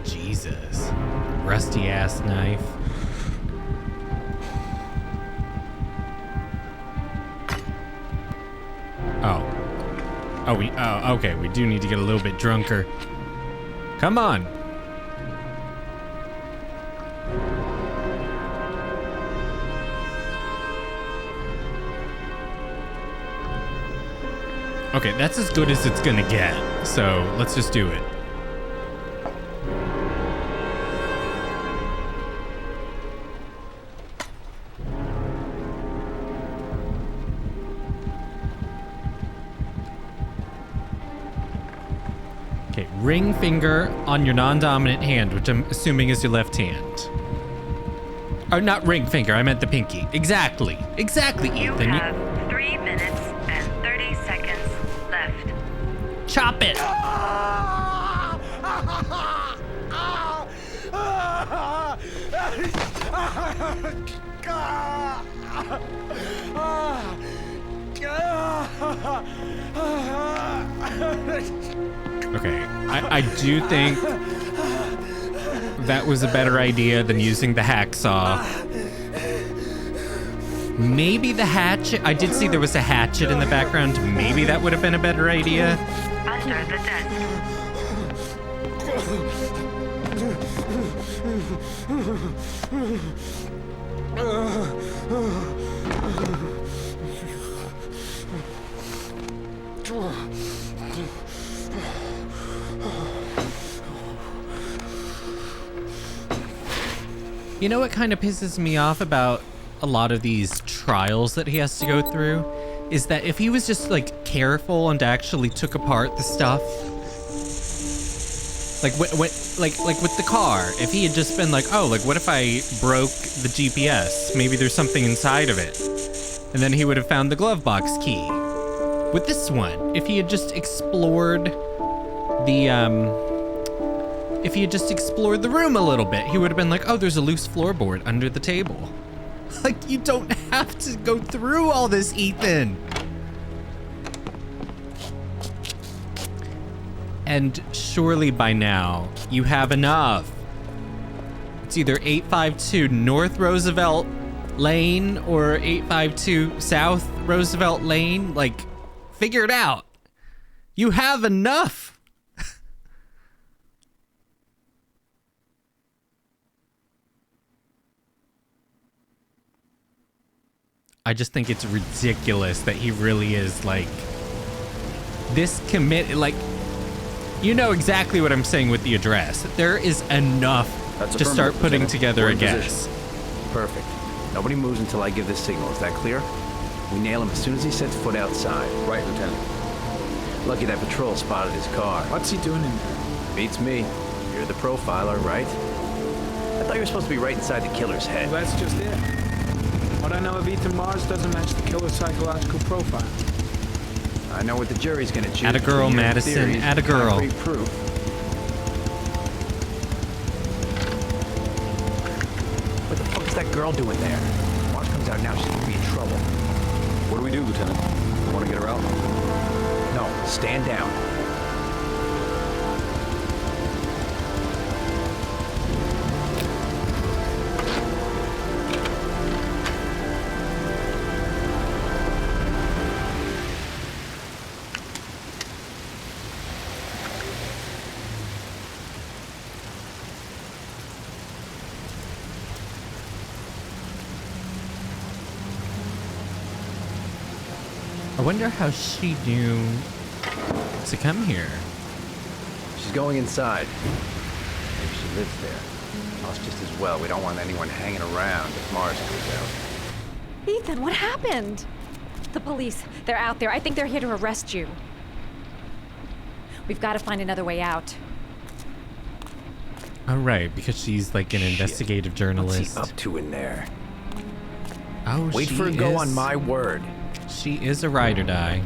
Jesus. Rusty ass knife. Oh, okay. We do need to get a little bit drunker. Come on. Okay, that's as good as it's gonna get. So let's just do it. Okay, ring finger on your non-dominant hand, which I'm assuming is your left hand. Oh, not ring finger, I meant the pinky. Exactly, Ethan. You have 3 minutes and 30 seconds left. Chop it! Okay, I do think that was a better idea than using the hacksaw. Maybe the hatchet. I did see there was a hatchet in the background. Maybe that would have been a better idea. Under the desk. You know what kind of pisses me off about a lot of these trials that he has to go through is that if he was just like careful and actually took apart the stuff, like with the car, if he had just been like, oh, like what if I broke the GPS? Maybe there's something inside of it, and then he would have found the glove box key. With this one, if he had just explored the if he had just explored the room a little bit, he would have been like, oh, there's a loose floorboard under the table. Like, you don't have to go through all this, Ethan. And surely by now, you have enough. It's either 852 North Roosevelt Lane or 852 South Roosevelt Lane. Like, figure it out. You have enough. I just think it's ridiculous that he really is like this like, you know exactly what I'm saying with the address. There is enough to start putting together a guess. Perfect. Nobody moves until I give the signal. Is that clear? We nail him as soon as he sets foot outside. Right, Lieutenant. Lucky that patrol spotted his car. What's he doing in there? Beats me. You're the profiler, right? I thought you were supposed to be right inside the killer's head. Well, that's just it. What I know of Ethan Mars doesn't match the killer's psychological profile. I know what the jury's gonna choose. Atta girl, Madison. Atta girl. Proof. What the fuck is that girl doing there? Mars comes out now, she's gonna be in trouble. What do we do, Lieutenant? Want to get her out? No, stand down. I wonder how she knew to come here. She's going inside. Maybe she lives there. Well, it's just as well. We don't want anyone hanging around if Mars goes out. Ethan, what happened? The police, they're out there. I think they're here to arrest you. We've got to find another way out. Oh, right, because she's like an investigative journalist. What's he up to in there? Oh, wait for a go on my word. She is a ride or die.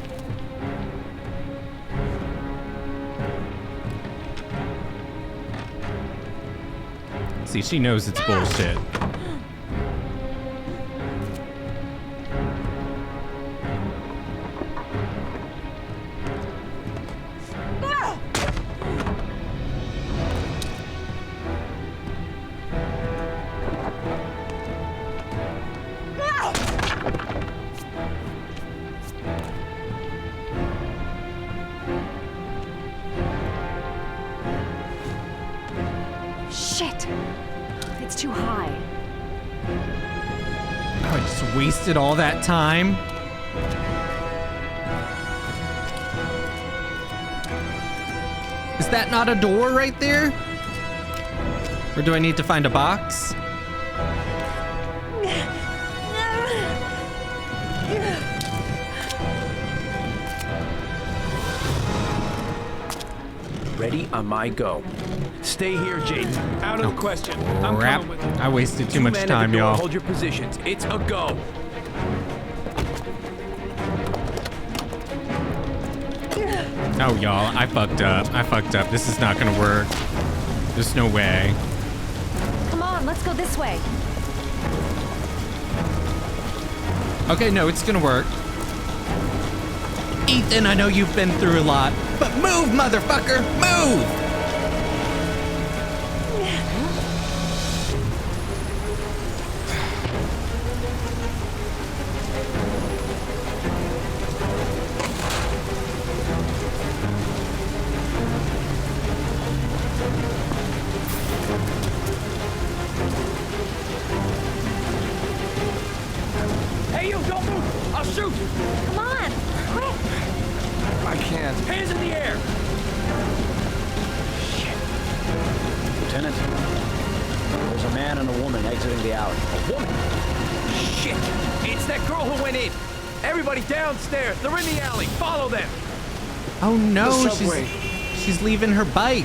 See, she knows it's bullshit. wasted all that time. Is that not a door right there? Or do I need to find a box? Ready on my go. Stay here, Jaden. Out of the question. I'm Crap. coming with you. I wasted too much Men at time, the door, y'all. Hold your positions. It's a go. Oh, y'all, I fucked up. This is not gonna work. There's no way. Come on, let's go this way. Okay, no, it's gonna work. Ethan, I know you've been through a lot, but move, motherfucker, move! Hey, you, don't move. I'll shoot. Come on, quick. I can't. Hands in the air. Lieutenant, there's a man and a woman exiting the alley. A woman? Shit. It's that girl who went in. Everybody downstairs. They're in the alley. Follow them. Oh no, The subway. she's leaving her bike.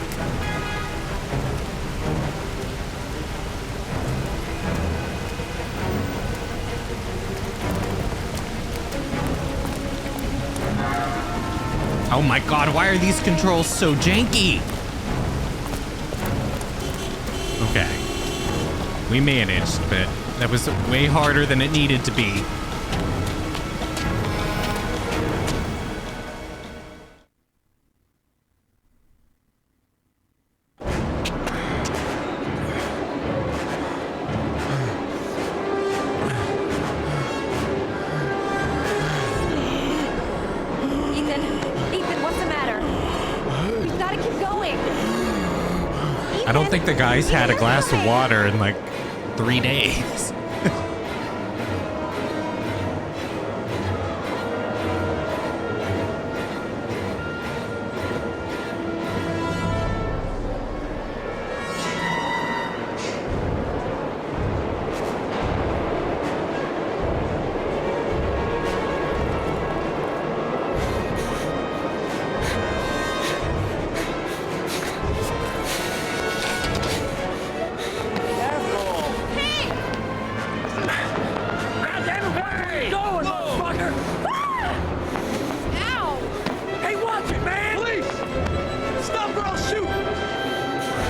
Oh my god, why are these controls so janky? Okay. We managed, but that was way harder than it needed to be. Ethan, what's the matter? We've got to keep going. I don't think the guy's had a glass of water in like 3 days.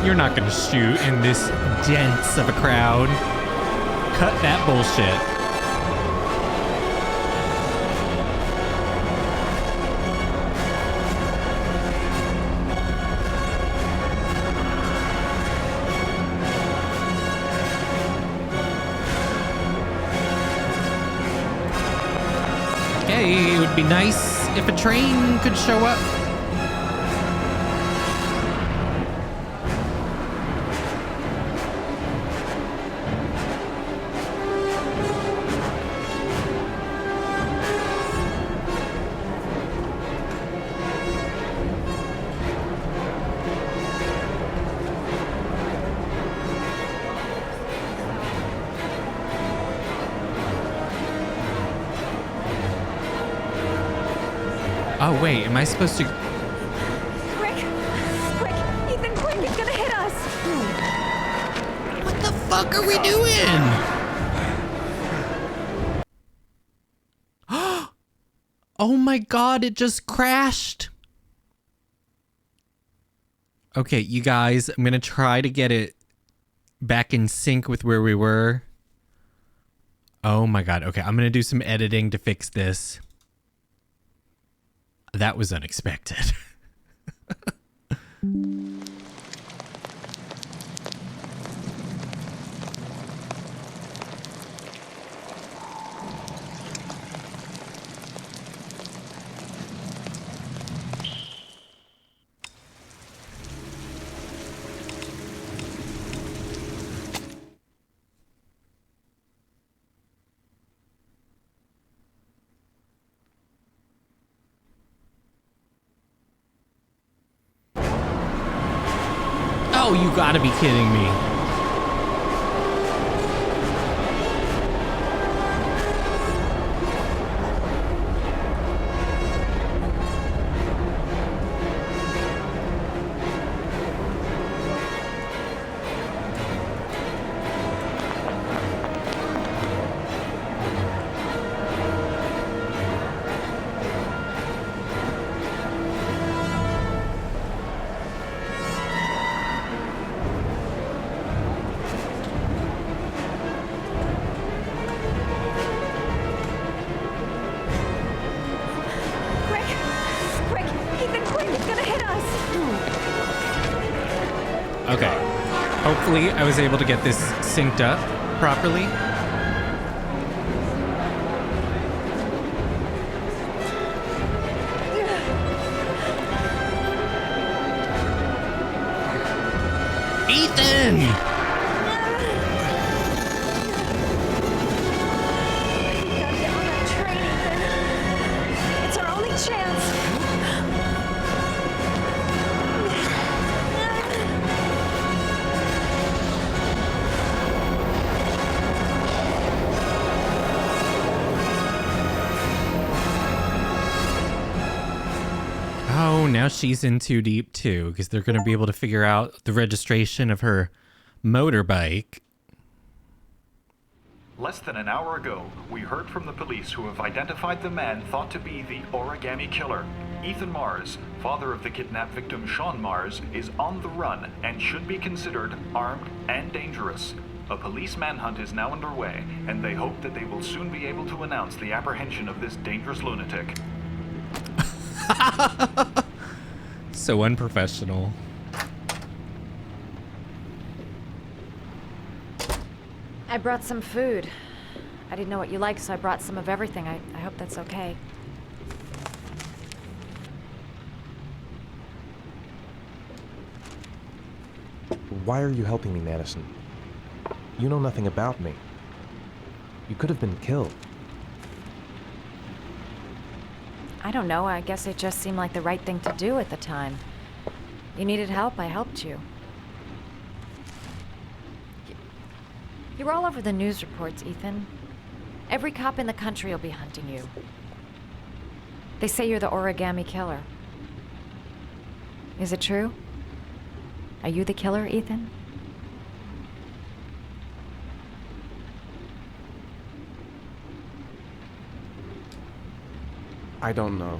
You're not gonna shoot in this dense of a crowd. Cut that bullshit. Okay, it would be nice if a train could show up. Oh wait, am I supposed to? Quick, Ethan, quick, he's gonna hit us. What the fuck are we doing? Oh my god, it just crashed. Okay, you guys, I'm gonna try to get it back in sync with where we were. Oh my god, okay, I'm gonna do some editing to fix this. That was unexpected. Oh, you gotta be kidding me. Okay. Hopefully I was able to get this synced up properly. Ethan! It's our only chance. Oh, now she's in too deep too, because they're going to be able to figure out the registration of her motorbike. Less than an hour ago, we heard from the police who have identified the man thought to be the origami killer. Ethan Mars, father of the kidnapped victim Sean Mars, is on the run and should be considered armed and dangerous. A police manhunt is now underway, and they hope that they will soon be able to announce the apprehension of this dangerous lunatic. So unprofessional. I brought some food. I didn't know what you liked, so I brought some of everything. I hope that's okay. Why are you helping me, Madison? You know nothing about me. You could have been killed. I don't know. I guess it just seemed like the right thing to do at the time. You needed help, I helped you. You're all over the news reports, Ethan. Every cop in the country will be hunting you. They say you're the origami killer. Is it true? Are you the killer, Ethan? I don't know.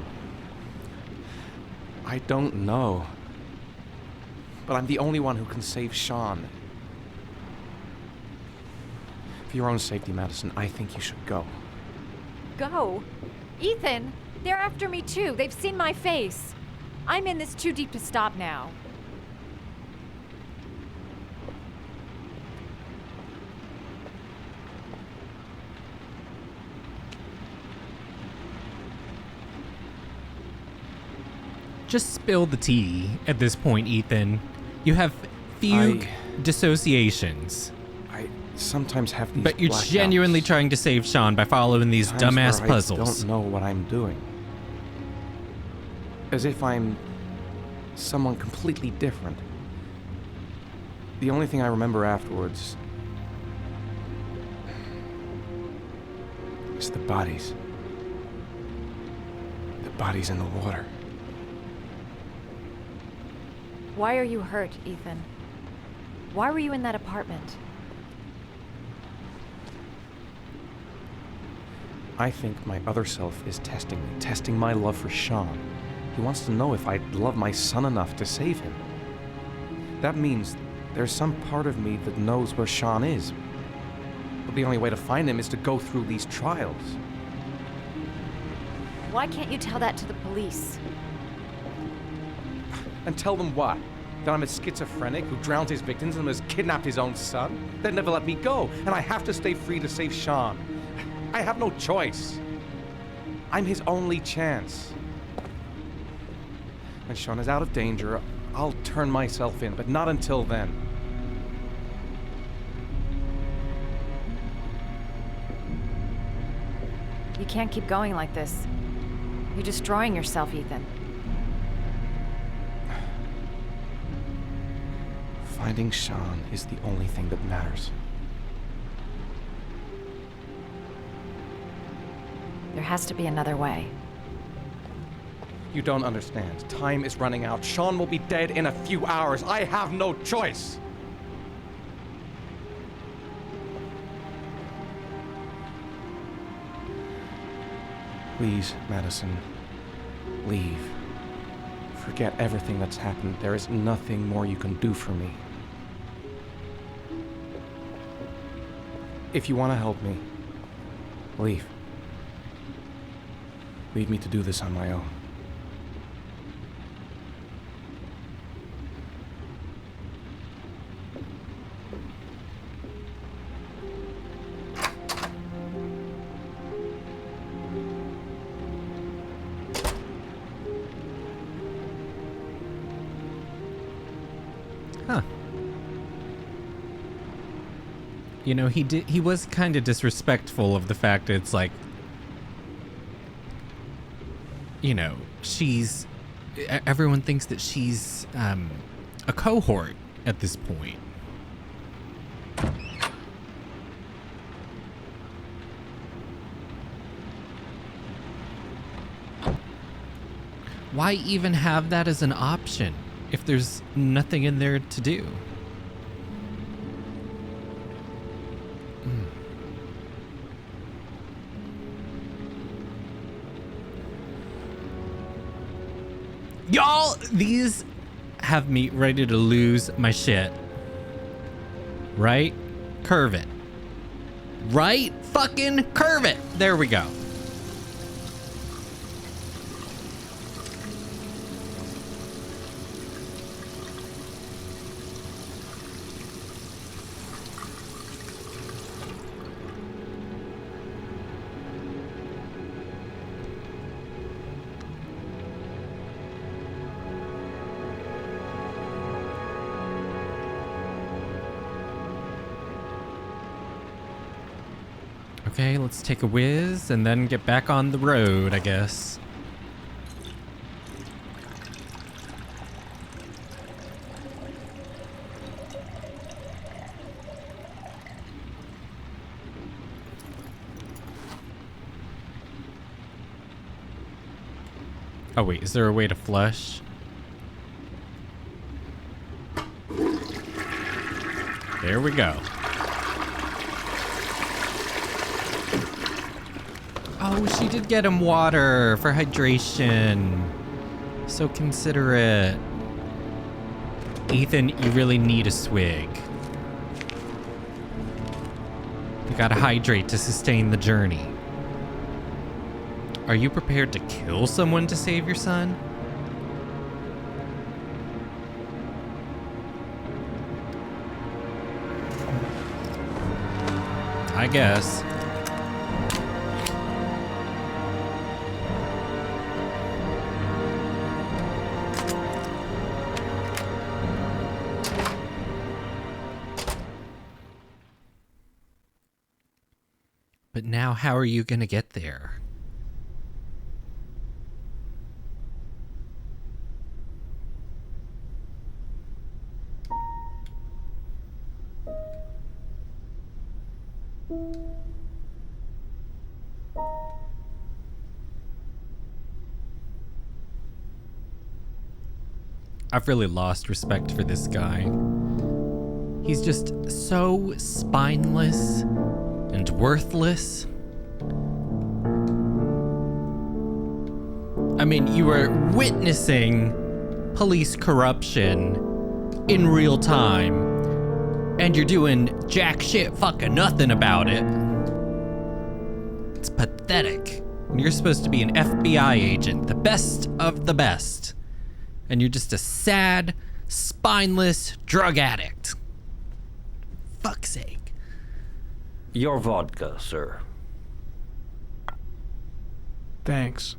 I don't know. But I'm the only one who can save Sean. For your own safety, Madison, I think you should go. Go? Ethan, they're after me too. They've seen my face. I'm in this too deep to stop now. Just spill the tea at this point, Ethan. You have fugue dissociations. I sometimes have these But you're blackouts. genuinely trying to save Sean by following these Times dumbass where puzzles. I don't know what I'm doing. As if I'm someone completely different. The only thing I remember afterwards is the bodies. The bodies in the water. Why are you hurt, Ethan? Why were you in that apartment? I think my other self is testing me, testing my love for Sean. He wants to know if I love my son enough to save him. That means there's some part of me that knows where Sean is. But the only way to find him is to go through these trials. Why can't you tell that to the police? And tell them what? That I'm a schizophrenic who drowned his victims and has kidnapped his own son? They'd never let me go, and I have to stay free to save Sean. I have no choice. I'm his only chance. When Sean is out of danger, I'll turn myself in, but not until then. You can't keep going like this. You're destroying yourself, Ethan. Finding Sean is the only thing that matters. There has to be another way. You don't understand. Time is running out. Sean will be dead in a few hours. I have no choice. Please, Madison, leave. Forget everything that's happened. There is nothing more you can do for me. If you want to help me, leave. Leave me to do this on my own. Huh. You know, he was kind of disrespectful of the fact that it's like, you know, everyone thinks that she's a cohort at this point. Why even have that as an option if there's nothing in there to do? Y'all, these have me ready to lose my shit. Right? Curve it. Right? Fucking curve it. There we go. Okay, let's take a whiz and then get back on the road, I guess. Oh wait, is there a way to flush? There we go. Oh, she did get him water for hydration. So considerate. Ethan, you really need a swig. You gotta hydrate to sustain the journey. Are you prepared to kill someone to save your son? I guess. But now, how are you gonna get there? I've really lost respect for this guy. He's just so spineless and worthless. I mean, you are witnessing police corruption in real time, and you're doing jack shit fucking nothing about it. It's pathetic. And you're supposed to be an FBI agent, the best of the best. And you're just a sad, spineless drug addict. Fuck's sake. Your vodka, sir. Thanks.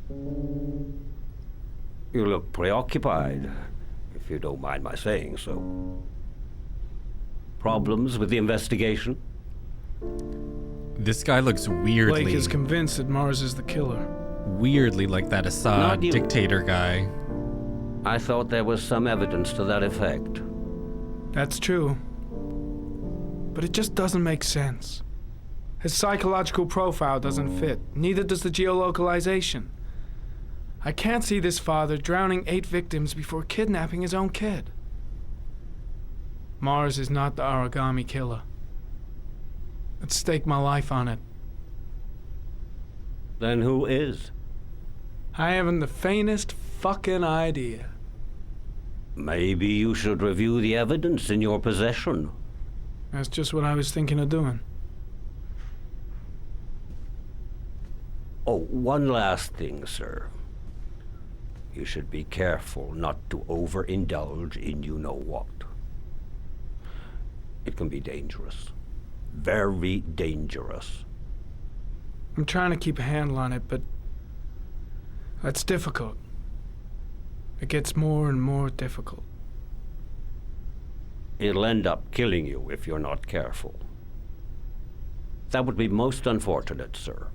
You look preoccupied, if you don't mind my saying so. Problems with the investigation? This guy looks weirdly... Blake is convinced that Mars is the killer. Weirdly like that Assad dictator guy. I thought there was some evidence to that effect. That's true. But it just doesn't make sense. His psychological profile doesn't fit. Neither does the geolocalization. I can't see this father drowning 8 victims before kidnapping his own kid. Mars is not the origami killer. I'd stake my life on it. Then who is? I haven't the faintest fucking idea. Maybe you should review the evidence in your possession. That's just what I was thinking of doing. Oh, one last thing, sir. You should be careful not to overindulge in you-know-what. It can be dangerous. Very dangerous. I'm trying to keep a handle on it, but that's difficult. It gets more and more difficult. It'll end up killing you if you're not careful. That would be most unfortunate, sir.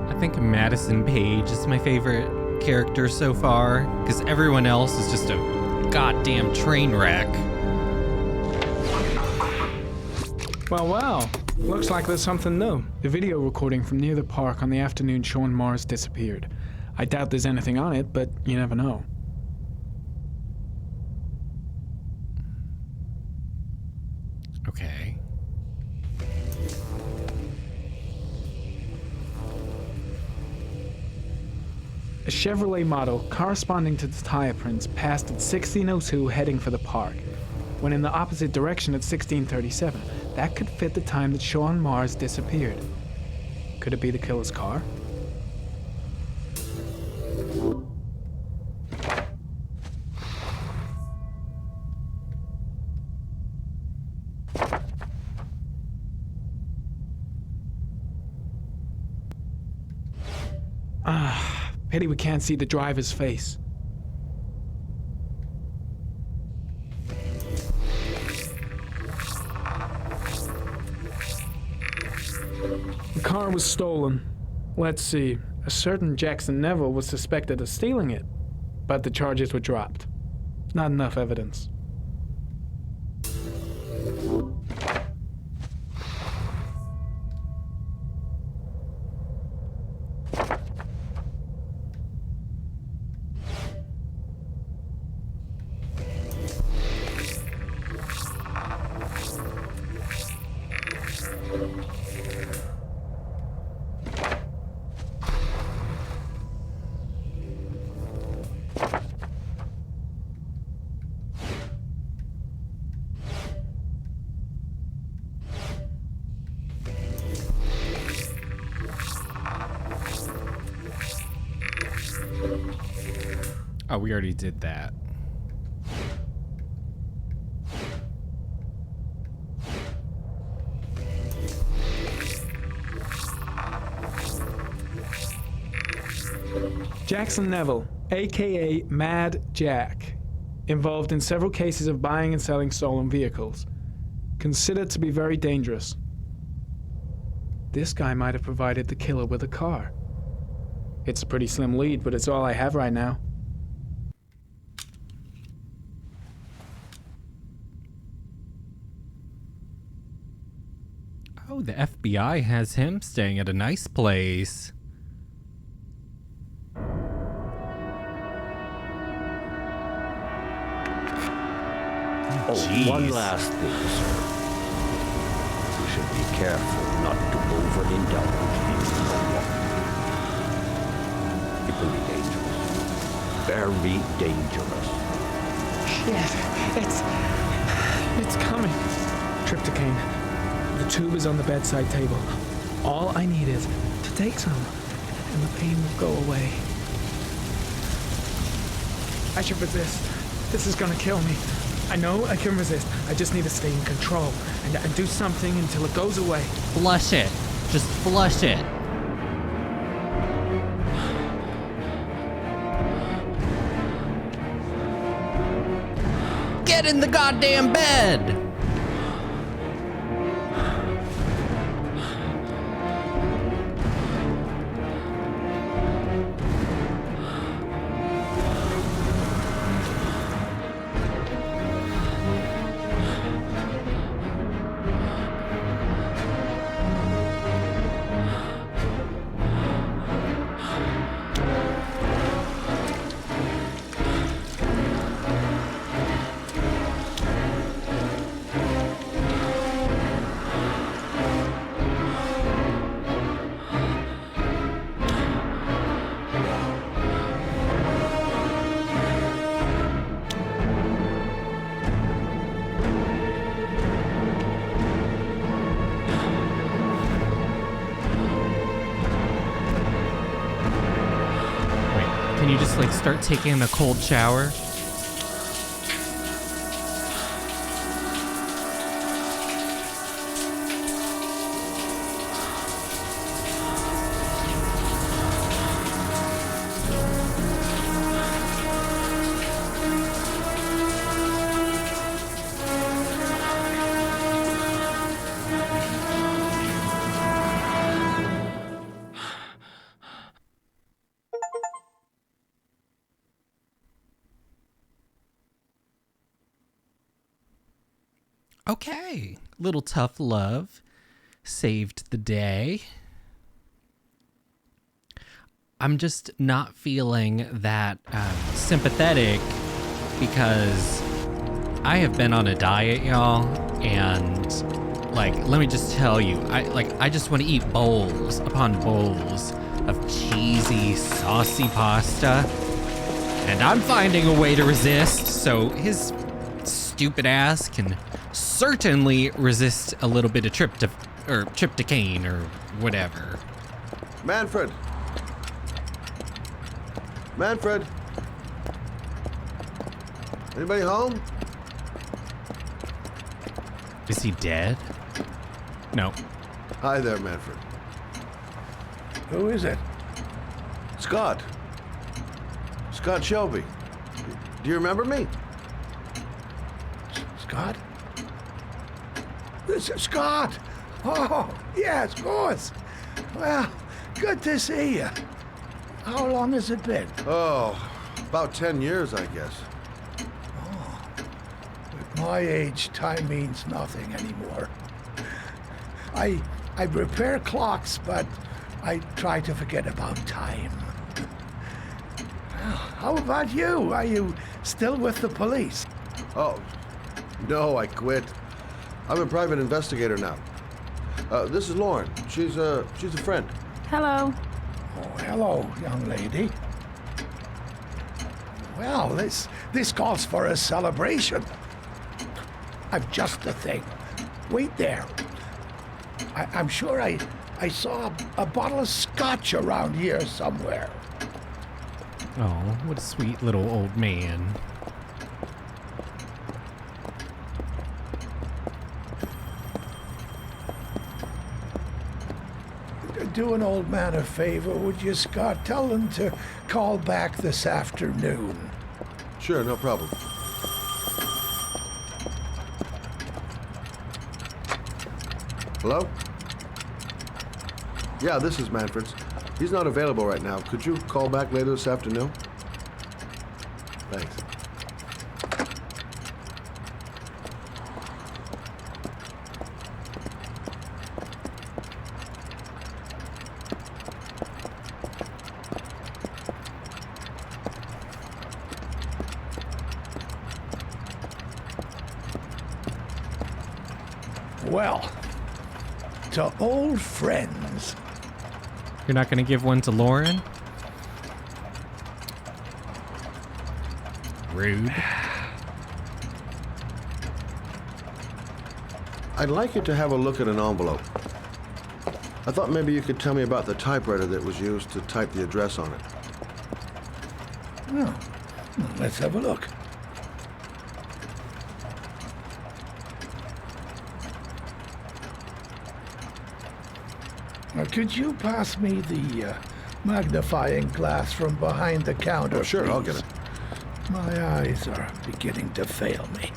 I think Madison Page is my favorite character so far, because everyone else is just a goddamn train wreck. Well, looks like there's something new. The video recording from near the park on the afternoon Sean Mars disappeared. I doubt there's anything on it, but you never know. Okay. A Chevrolet model corresponding to the tire prints passed at 1602 heading for the park, when in the opposite direction at 1637. That could fit the time that Sean Mars disappeared. Could it be the killer's car? Pity we can't see the driver's face. The car was stolen. Let's see. A certain Jackson Neville was suspected of stealing it, but the charges were dropped. Not enough evidence. Oh, we already did that. Jackson Neville, aka Mad Jack, involved in several cases of buying and selling stolen vehicles. Considered to be very dangerous. This guy might have provided the killer with a car. It's a pretty slim lead, but it's all I have right now. Oh, the FBI has him staying at a nice place. Oh, Jeez. one last thing, sir. You should be careful not to overindulge in what. It can be dangerous. Very dangerous. Shit, it's coming. Trypticane. The tube is on the bedside table. All I need is to take some, and the pain will go away. I should resist. This is gonna kill me. I know I can resist. I just need to stay in control and do something until it goes away. Flush it. Just flush it. Get in the goddamn bed! Can you just like start taking a cold shower? Okay, little tough love saved the day. I'm just not feeling that sympathetic because I have been on a diet, y'all, and like, let me just tell you, I just want to eat bowls upon bowls of cheesy, saucy pasta, and I'm finding a way to resist. So his stupid ass can certainly resist a little bit of tryptocane or whatever. Manfred! Manfred! Anybody home? Is he dead? No. Hi there, Manfred. Who is it? Scott. Scott Shelby. Do you remember me? Scott? This is Scott! Oh, yes, of course. Well, good to see you. How long has it been? Oh, about 10 years, I guess. Oh, at my age, time means nothing anymore. I repair clocks, but I try to forget about time. Well, how about you? Are you still with the police? Oh, no, I quit. I'm a private investigator now. This is Lauren. She's a friend. Hello. Oh, hello, young lady. Well, this calls for a celebration. I've just the thing. Wait there. I'm sure I saw a bottle of scotch around here somewhere. Oh, what a sweet little old man. Do an old man a favor, would you, Scott? Tell him to call back this afternoon. Sure, no problem. Hello? Yeah, this is Manfred's. He's not available right now. Could you call back later this afternoon? Thanks. Well, to old friends. You're not gonna give one to Lauren? Rude. I'd like you to have a look at an envelope. I thought maybe you could tell me about the typewriter that was used to type the address on it. Oh, let's have a look. Could you pass me the magnifying glass from behind the counter? Oh, sure, please? I'll get it. My eyes are beginning to fail me.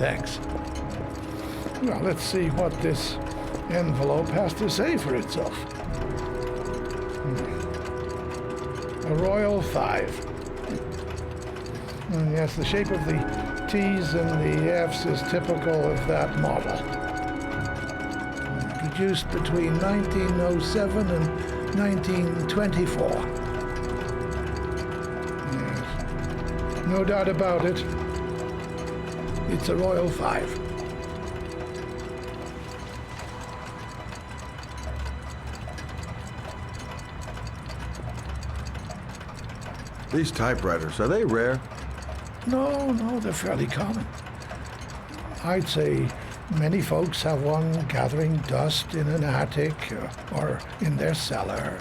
thanks. Well, let's see what this envelope has to say for itself. A Royal 5. Yes, the shape of the T's and the F's is typical of that model. Produced between 1907 and 1924. Yes. No doubt about it. It's a Royal 5. These typewriters, are they rare? No, they're fairly common. I'd say many folks have one gathering dust in an attic or in their cellar.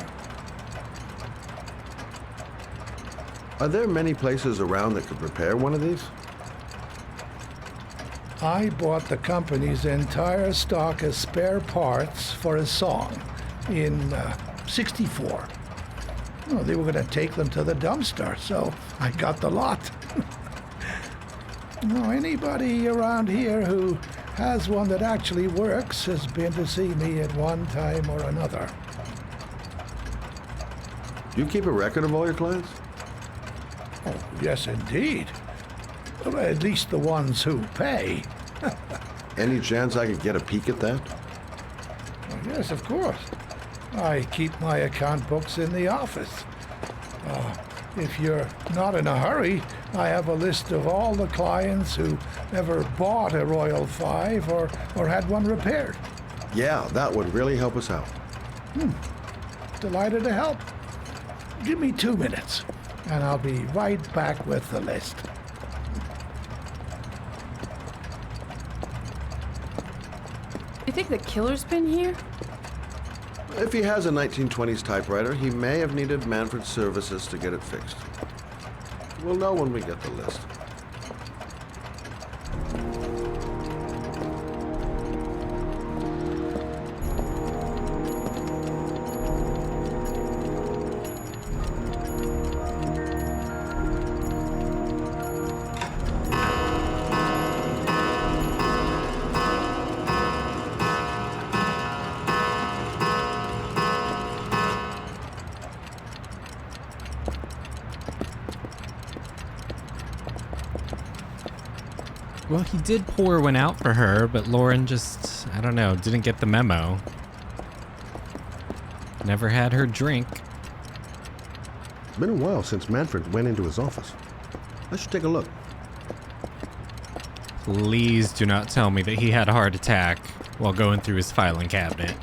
Are there many places around that could repair one of these? I bought the company's entire stock of spare parts for a song in '64. Well, they were going to take them to the dumpster, so I got the lot. No, anybody around here who has one that actually works has been to see me at one time or another. Do you keep a record of all your clients? Oh, yes, indeed. Well, at least the ones who pay. Any chance I could get a peek at that? Well, yes, of course. I keep my account books in the office. If you're not in a hurry, I have a list of all the clients who ever bought a Royal 5 or had one repaired. Yeah, that would really help us out. Delighted to help. Give me 2 minutes, and I'll be right back with the list. You think the killer's been here? If he has a 1920s typewriter, he may have needed Manfred's services to get it fixed. We'll know when we get the list. Well, he did pour one out for her, but Lauren just, I don't know, didn't get the memo. Never had her drink. It's been a while since Manfred went into his office. I should take a look. Please do not tell me that he had a heart attack while going through his filing cabinet.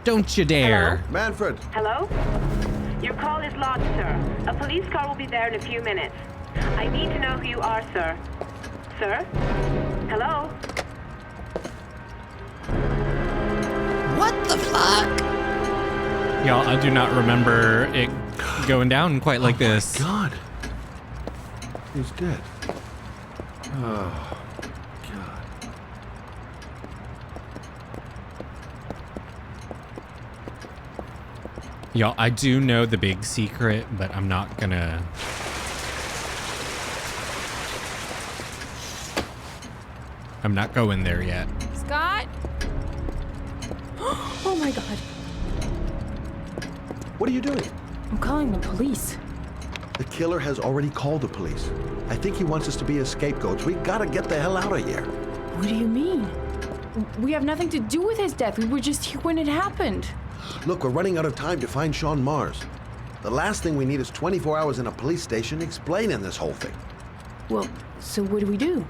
Don't you dare. Hello? Manfred! Hello? Your call is lodged, sir. A police car will be there in a few minutes. I need to know who you are, sir. Sir? Hello? What the fuck? Y'all, I do not remember it going down quite like this. Oh my God. He's dead. Oh, God. Y'all, I do know the big secret, but I'm not gonna... I'm not going there yet. Scott? Oh my God. What are you doing? I'm calling the police. The killer has already called the police. I think he wants us to be his scapegoats. We gotta get the hell out of here. What do you mean? We have nothing to do with his death. We were just here when it happened. Look, we're running out of time to find Sean Mars. The last thing we need is 24 hours in a police station explaining this whole thing. Well, so what do we do?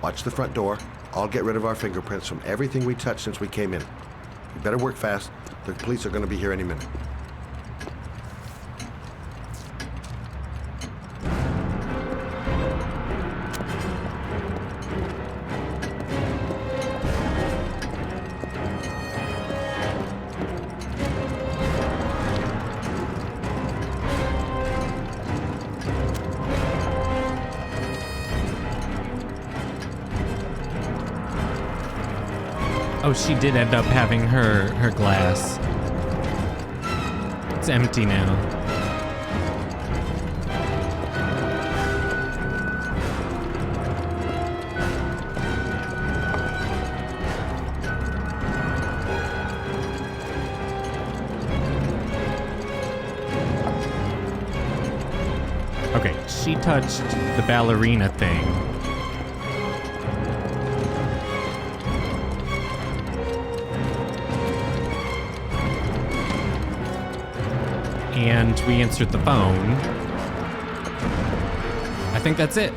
Watch the front door. I'll get rid of our fingerprints from everything we touched since we came in. You better work fast. The police are going to be here any minute. Oh, she did end up having her glass. It's empty now. Okay, she touched the ballerina thing. And we answered the phone. I think that's it.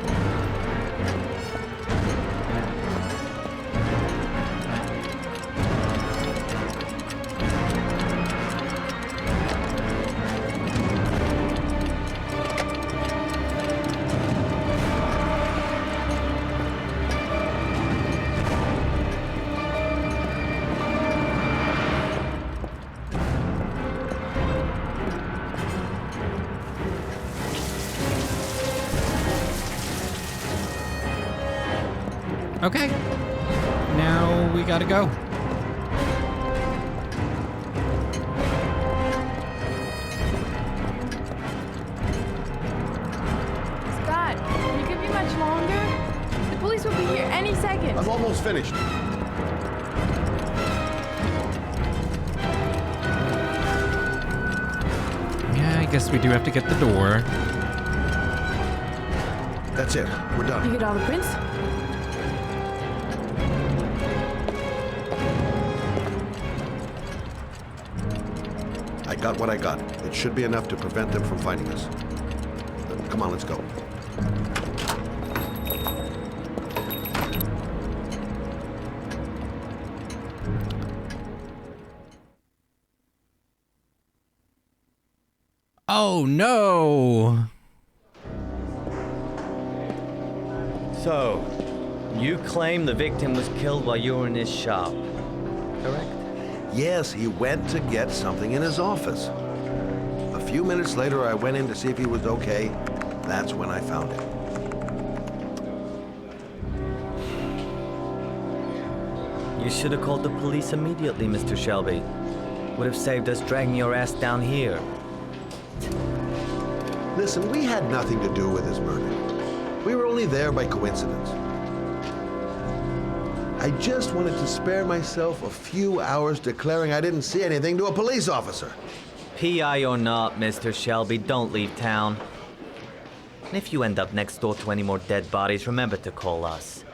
Okay. Now we gotta go. Scott, can you give me much longer? The police will be here any second. I'm almost finished. Yeah, I guess we do have to get the door. That's it. We're done. You get all the prints? I got what I got. It should be enough to prevent them from finding us. Come on, let's go. Oh no! So, you claim the victim was killed while you were in his shop, correct? Yes, he went to get something in his office. A few minutes later, I went in to see if he was okay. That's when I found him. You should have called the police immediately, Mr. Shelby. Would have saved us dragging your ass down here. Listen, we had nothing to do with his murder. We were only there by coincidence. I just wanted to spare myself a few hours declaring I didn't see anything to a police officer. PI or not, Mr. Shelby, don't leave town. And if you end up next door to any more dead bodies, remember to call us.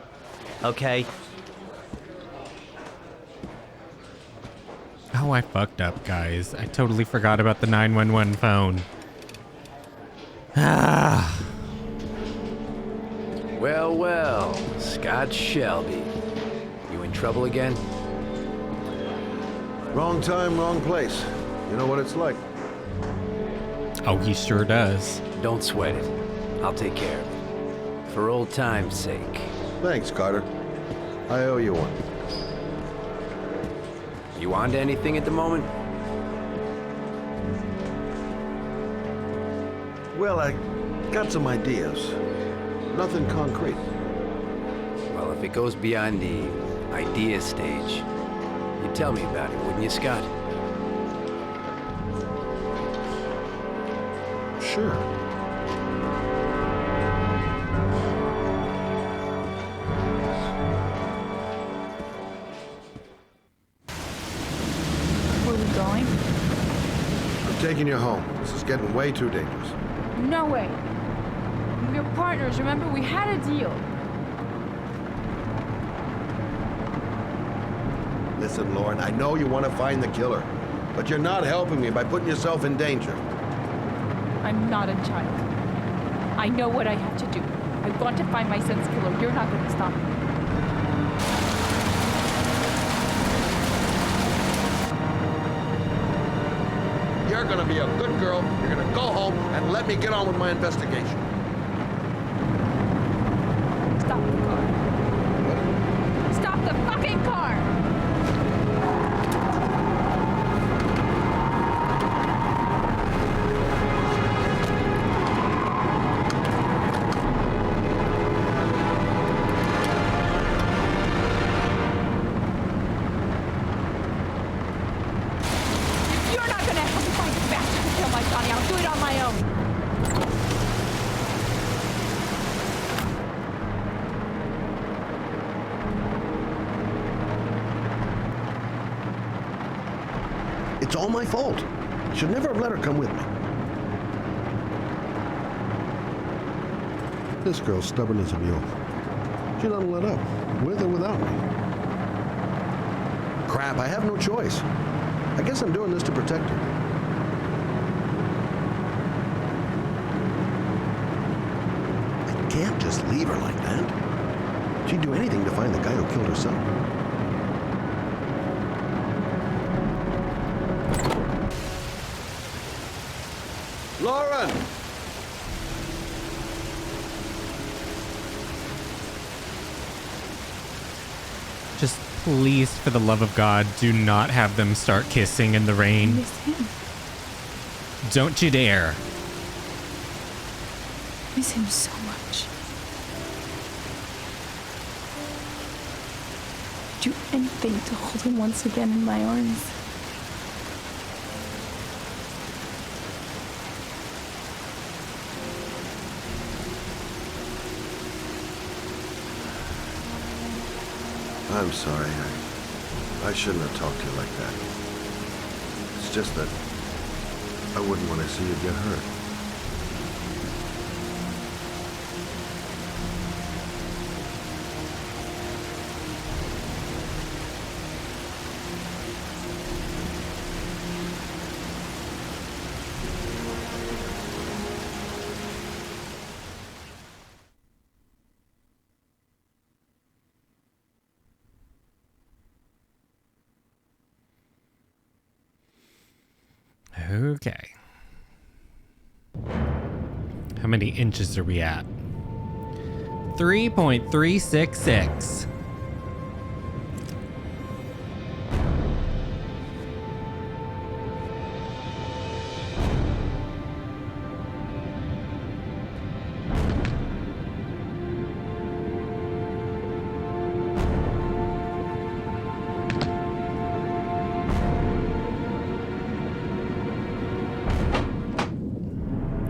Okay? Oh, I fucked up, guys. I totally forgot about the 911 phone. Ah. Well, well, Scott Shelby. You in trouble again? Wrong time, wrong place. You know what it's like. Oh, he sure does. Don't sweat it. I'll take care of it. For old time's sake. Thanks, Carter. I owe you one. You on to anything at the moment? Well, I got some ideas. Nothing concrete. Well, if it goes beyond the idea stage, you'd tell me about it, wouldn't you, Scott? Sure. Where are we going? I'm taking you home. This is getting way too dangerous. No way. We're partners, remember? We had a deal. Listen, Lauren, I know you want to find the killer, but you're not helping me by putting yourself in danger. I'm not a child. I know what I have to do. I want to find my son's killer. You're not going to stop me. You're gonna be a good girl. You're gonna go home and let me get on with my investigation. Stop the car. Stop the fucking car! You're not gonna help me find the bastard. It's all my fault. Should never have let her come with me. This girl's stubborn as a mule. She doesn't let up, with or without me. Crap, I have no choice. I guess I'm doing this to protect her. I can't just leave her like that. She'd do anything to find the guy who killed her son. Lauren! Just please, for the love of God, do not have them start kissing in the rain. Miss him. Don't you dare. Miss him so much. Do anything to hold him once again in my arms. I'm sorry. I shouldn't have talked to you like that. It's just that I wouldn't want to see you get hurt. Okay. How many inches are we at? 3.366.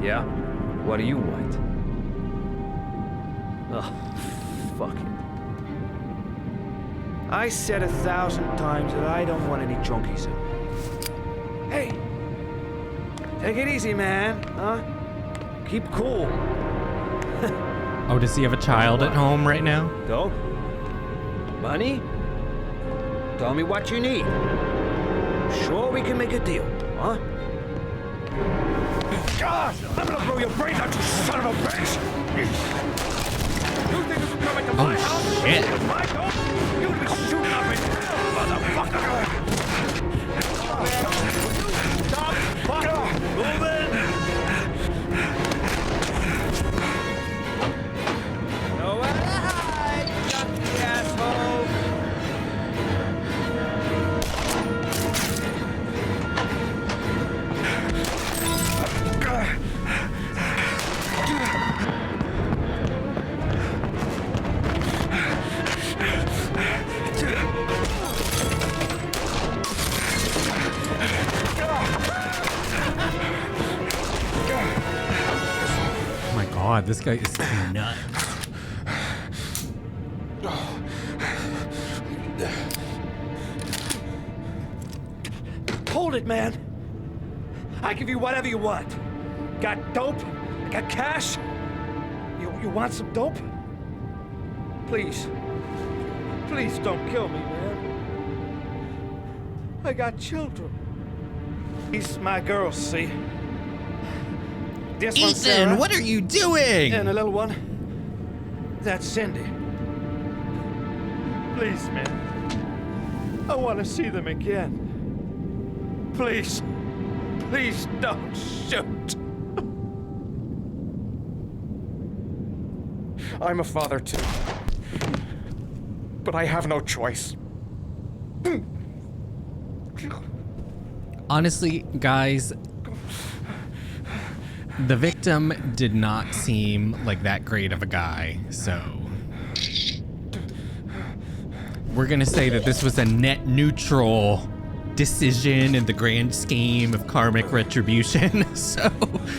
Yeah? What do you want? Oh, fuck it. I said 1,000 times that I don't want any junkies in. Hey! Take it easy, man, huh? Keep cool. Oh, does he have a child at home right now? Dope? Money? Tell me what you need. Sure we can make a deal, huh? God! I'm gonna blow your brains out, you son of a bitch! You think this is coming to my house? Shit. With my dog? You'll be shooting up in hell, motherfucker! Stop! Fuck! Move in! Nowhere to hide, junkie asshole! God, this guy is nuts. Hold it, man. I give you whatever you want. Got dope? Got cash? You want some dope? Please. Please don't kill me, man. I got children. These my girls, see? This one's Ethan, Sarah, what are you doing? and a little one. That's Cindy. Please, man. I want to see them again. Please. Please don't shoot. I'm a father too. But I have no choice. Honestly, guys, the victim did not seem like that great of a guy, so we're gonna say that this was a net neutral decision in the grand scheme of karmic retribution. So,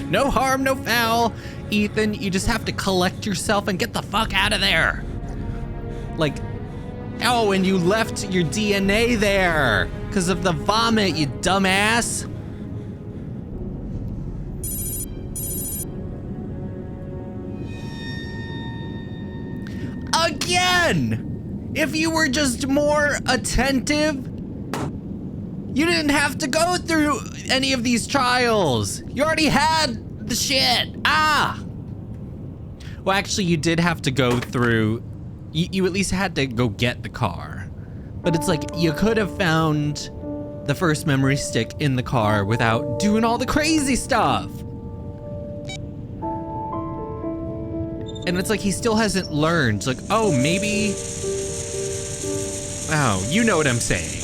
no harm, no foul. Ethan, you just have to collect yourself and get the fuck out of there. Like, Oh, and you left your DNA there because of the vomit, you dumbass. Again! If you were just more attentive, you didn't have to go through any of these trials. You already had the shit. Well, actually, you did have to go through. You at least had to go get the car. But it's like you could have found the first memory stick in the car without doing all the crazy stuff. And it's like he still hasn't learned. It's like, oh, maybe. Oh, you know what I'm saying.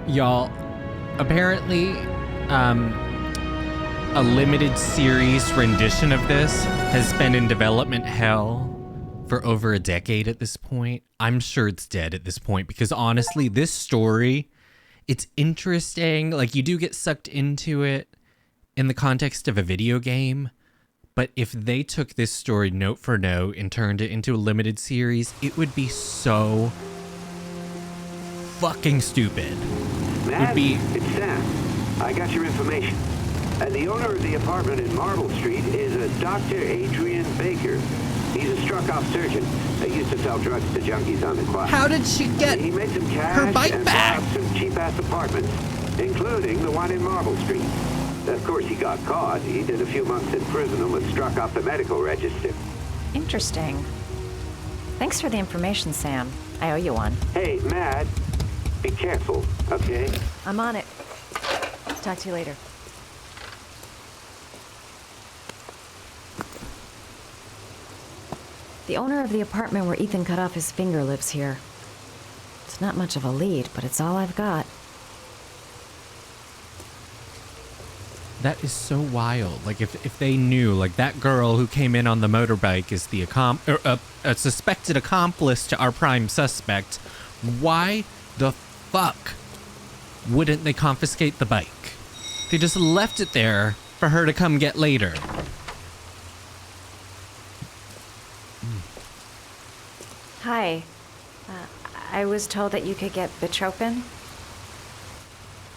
Y'all, apparently, a limited series rendition of this has been in development hell for over a decade at this point. I'm sure it's dead at this point because honestly, this story, it's interesting. Like, you do get sucked into it in the context of a video game, but if they took this story note for note and turned it into a limited series, it would be so fucking stupid. Matt, it's Sam. I got your information. The owner of the apartment in Marble Street is a Dr. Adrian Baker. He's a struck-off surgeon that used to sell drugs to junkies on the quiet. How did she get he made some cash her bike and back? bought some cheap-ass apartments, including the one in Marble Street. Of course, he got caught. He did a few months in prison and was struck off the medical register. Interesting. Thanks for the information, Sam. I owe you one. Hey, Matt, be careful, okay? I'm on it. Talk to you later. The owner of the apartment where Ethan cut off his finger lives here. It's not much of a lead, but it's all I've got. That is so wild. Like, if they knew, like, that girl who came in on the motorbike is the a suspected accomplice to our prime suspect, why the fuck wouldn't they confiscate the bike? They just left it there for her to come get later. Hi. I was told that you could get Bitropin.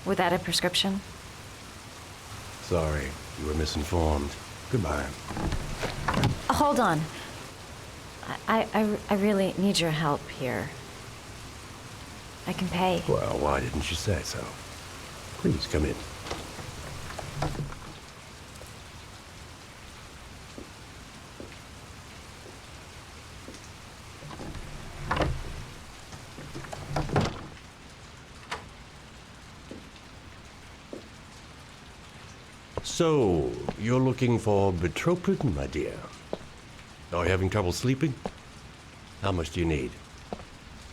Without a prescription. Sorry, you were misinformed. Goodbye. Hold on. I really need your help here. I can pay. Well, why didn't you say so? Please come in. So, you're looking for Bitropin, my dear? Are you having trouble sleeping? How much do you need?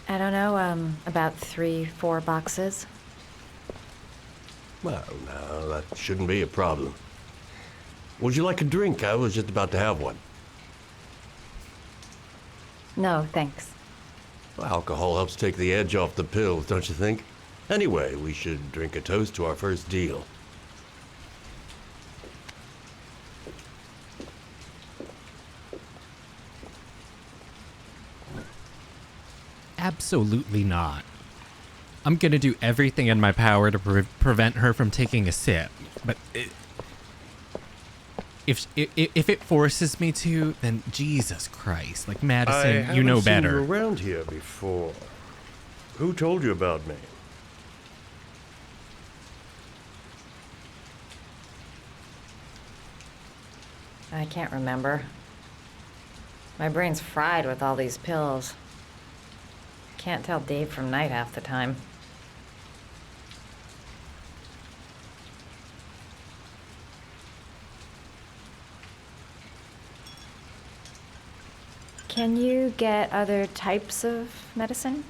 I don't know, about 3-4 boxes. Well, no, that shouldn't be a problem. Would you like a drink? I was just about to have one. No, thanks. Well, alcohol helps take the edge off the pills, don't you think? Anyway, we should drink a toast to our first deal. Absolutely not. I'm gonna do everything in my power to prevent her from taking a sip, but if it forces me to, then Jesus Christ, like Madison, you know better. I haven't seen you around here before. Who told you about me? I can't remember. My brain's fried with all these pills. Can't tell day from night half the time. Can you get other types of medicine?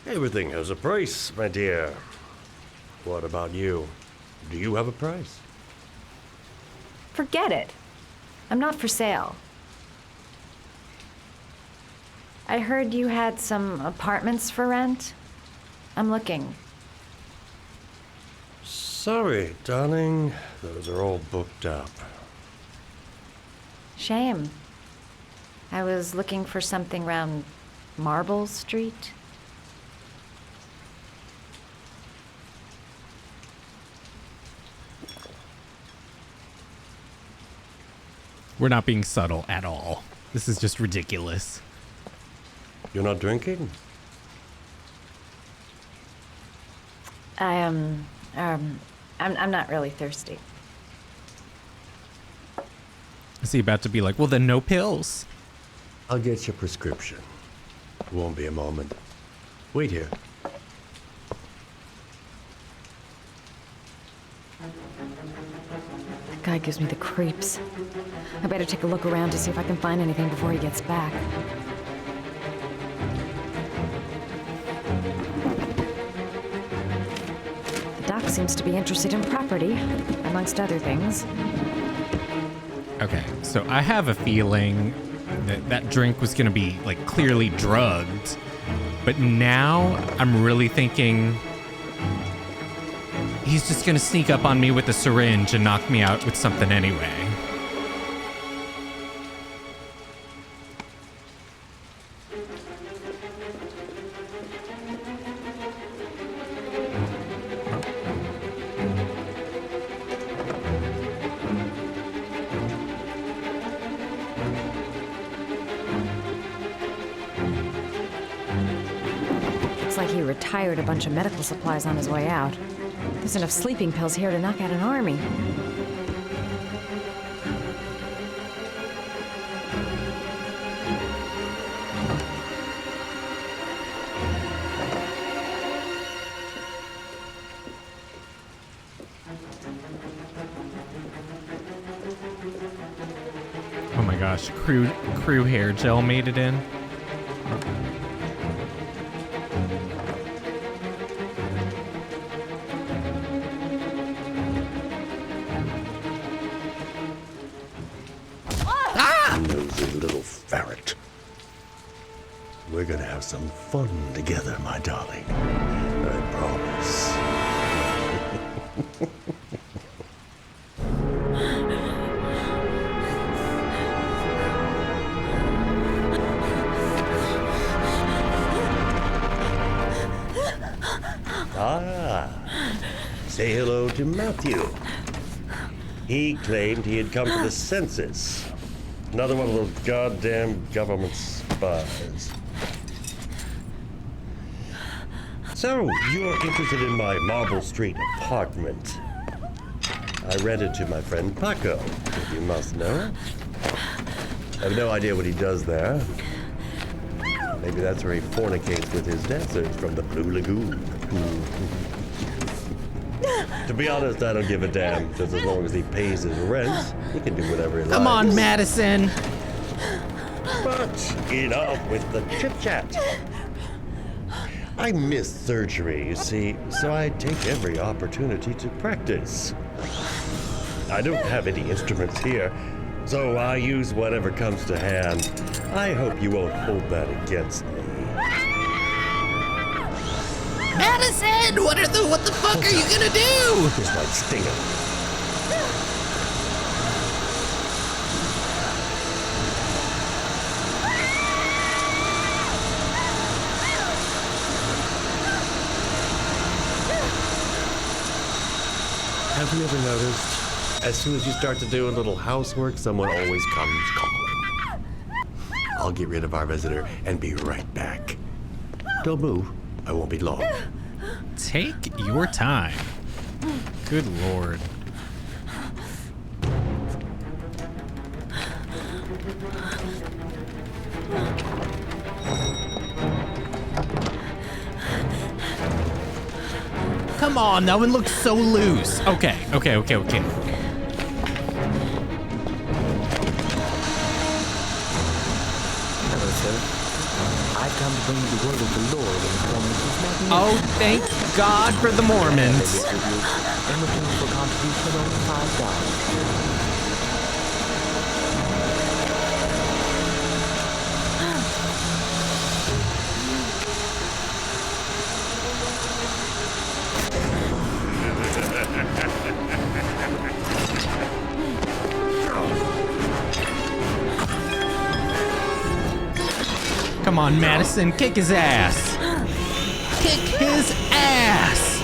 Everything has a price, my dear. What about you? Do you have a price? Forget it. I'm not for sale. I heard you had some apartments for rent. I'm looking. Sorry, darling. Those are all booked up. Shame. I was looking for something around Marble Street. We're not being subtle at all. This is just ridiculous. You're not drinking? I'm not really thirsty. Is he about to be like, well, then no pills? I'll get your prescription. Won't be a moment. Wait here. That guy gives me the creeps. I better take a look around to see if I can find anything before he gets back. The doc seems to be interested in property, amongst other things. Okay, so I have a feeling that that drink was gonna be like clearly drugged, but now I'm really thinking he's just gonna sneak up on me with a syringe and knock me out with something anyway. Looks like he retired a bunch of medical supplies on his way out. There's enough sleeping pills here to knock out an army. Oh my gosh, crew hair gel made it in. Nosy little ferret. We're gonna have some fun together, my darling. I promise. Say hello to Matthew. He claimed he had come to the census. Another one of those goddamn government spies. So, you're interested in my Marble Street apartment. I rented to my friend Paco, if you must know. I have no idea what he does there. Maybe that's where he fornicates with his dancers from the Blue Lagoon. To be honest, I don't give a damn, just as long as he pays his rent, he can do whatever he likes. Come on, Madison! But enough with the chit-chat. I miss surgery, you see, so I take every opportunity to practice. I don't have any instruments here, so I use whatever comes to hand. I hope you won't hold that against me. Madison, what the fuck are you gonna do? This might sting him. Have you ever noticed, as soon as you start to do a little housework, someone always comes calling? I'll get rid of our visitor and be right back. Don't move. I won't be long. Take your time. Good lord. Come on, that one looks so loose. Okay. proclaim the word of the Lord in the form of his magnificent. Oh, thank God for the Mormons. In return for contribution of only $5. Come on, Madison, kick his ass. Kick his ass.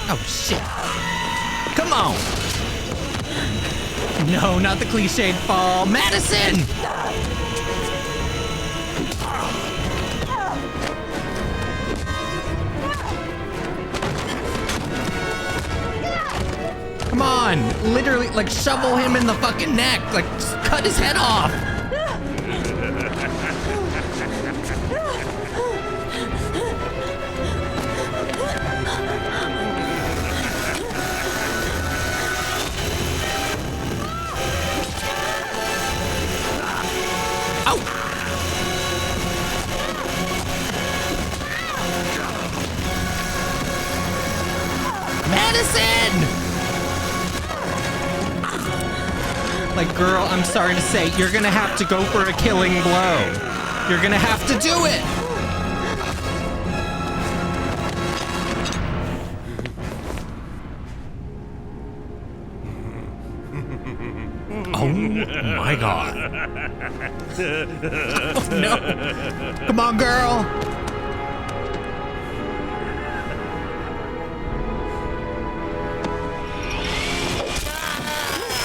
Oh, shit. Come on. No, not the cliched fall. Madison! Come on, literally, like, shovel him in the fucking neck, like, just cut his head off. Madison! Like, girl, I'm sorry to say, you're gonna have to go for a killing blow. You're gonna have to do it! Oh my God. Oh no. Come on, girl.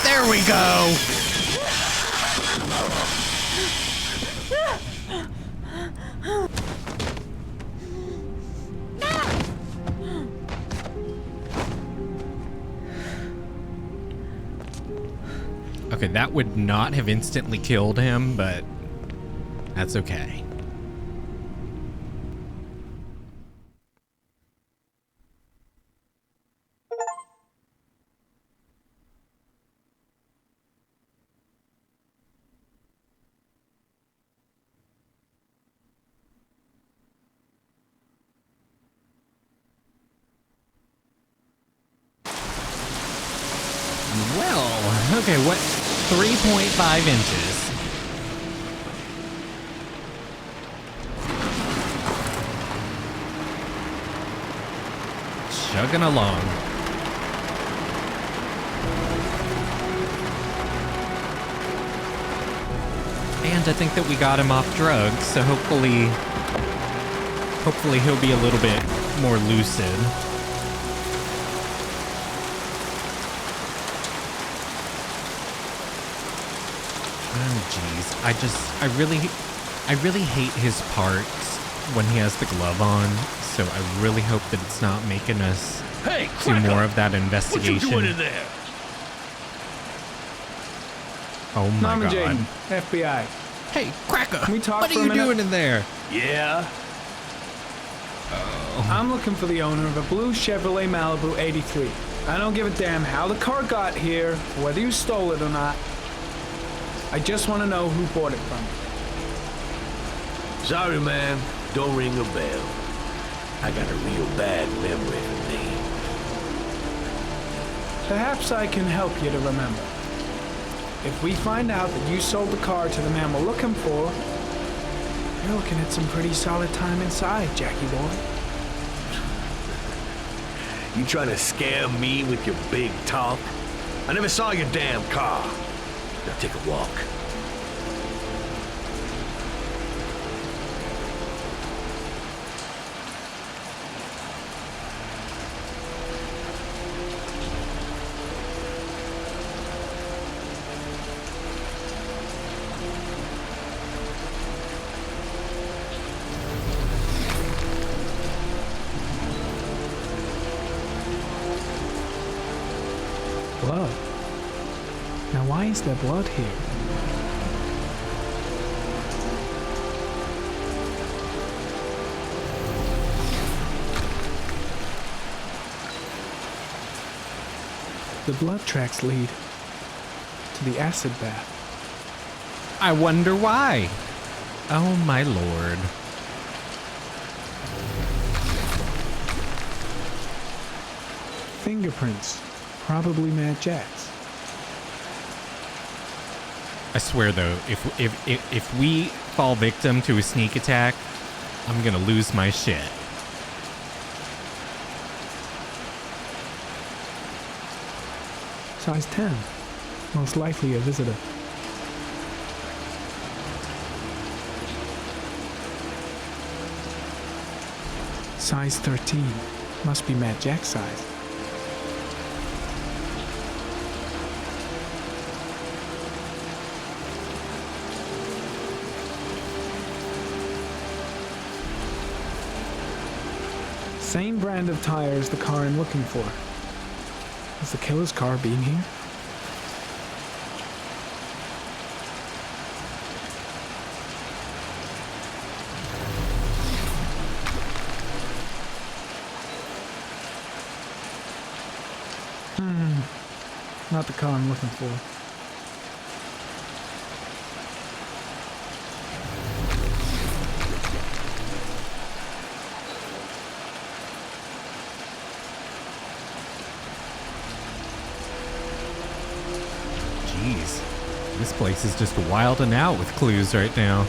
There we go. Okay, that would not have instantly killed him, but that's okay. Well, okay, what? 3.5 inches. Chugging along. And I think that we got him off drugs, so hopefully he'll be a little bit more lucid. Oh jeez, I really hate his parts when he has the glove on, so I really hope that it's not making us do more of that investigation. What you doing in there? Oh my Norman God. Jaden, FBI. Hey, Cracker, Can we talk what for are a you minute? doing in there? Yeah? I'm looking for the owner of a blue Chevrolet Malibu 83. I don't give a damn how the car got here, whether you stole it or not. I just want to know who bought it from you. Sorry, man. Don't ring a bell. I got a real bad memory for names. Perhaps I can help you to remember. If we find out that you sold the car to the man we're looking for, you're looking at some pretty solid time inside, Jackie boy. You trying to scare me with your big talk? I never saw your damn car. Now take a walk. Blood. Now why is there blood here? The blood tracks lead to the acid bath. I wonder why. Oh my lord. Fingerprints. Probably Mad Jack's. I swear though, if we fall victim to a sneak attack, I'm gonna lose my shit. Size 10. Most likely a visitor. Size 13. Must be Mad Jack's size. Same brand of tire as the car I'm looking for. Is the killer's car being here? Not the car I'm looking for. Jeez. This place is just wilding out with clues right now.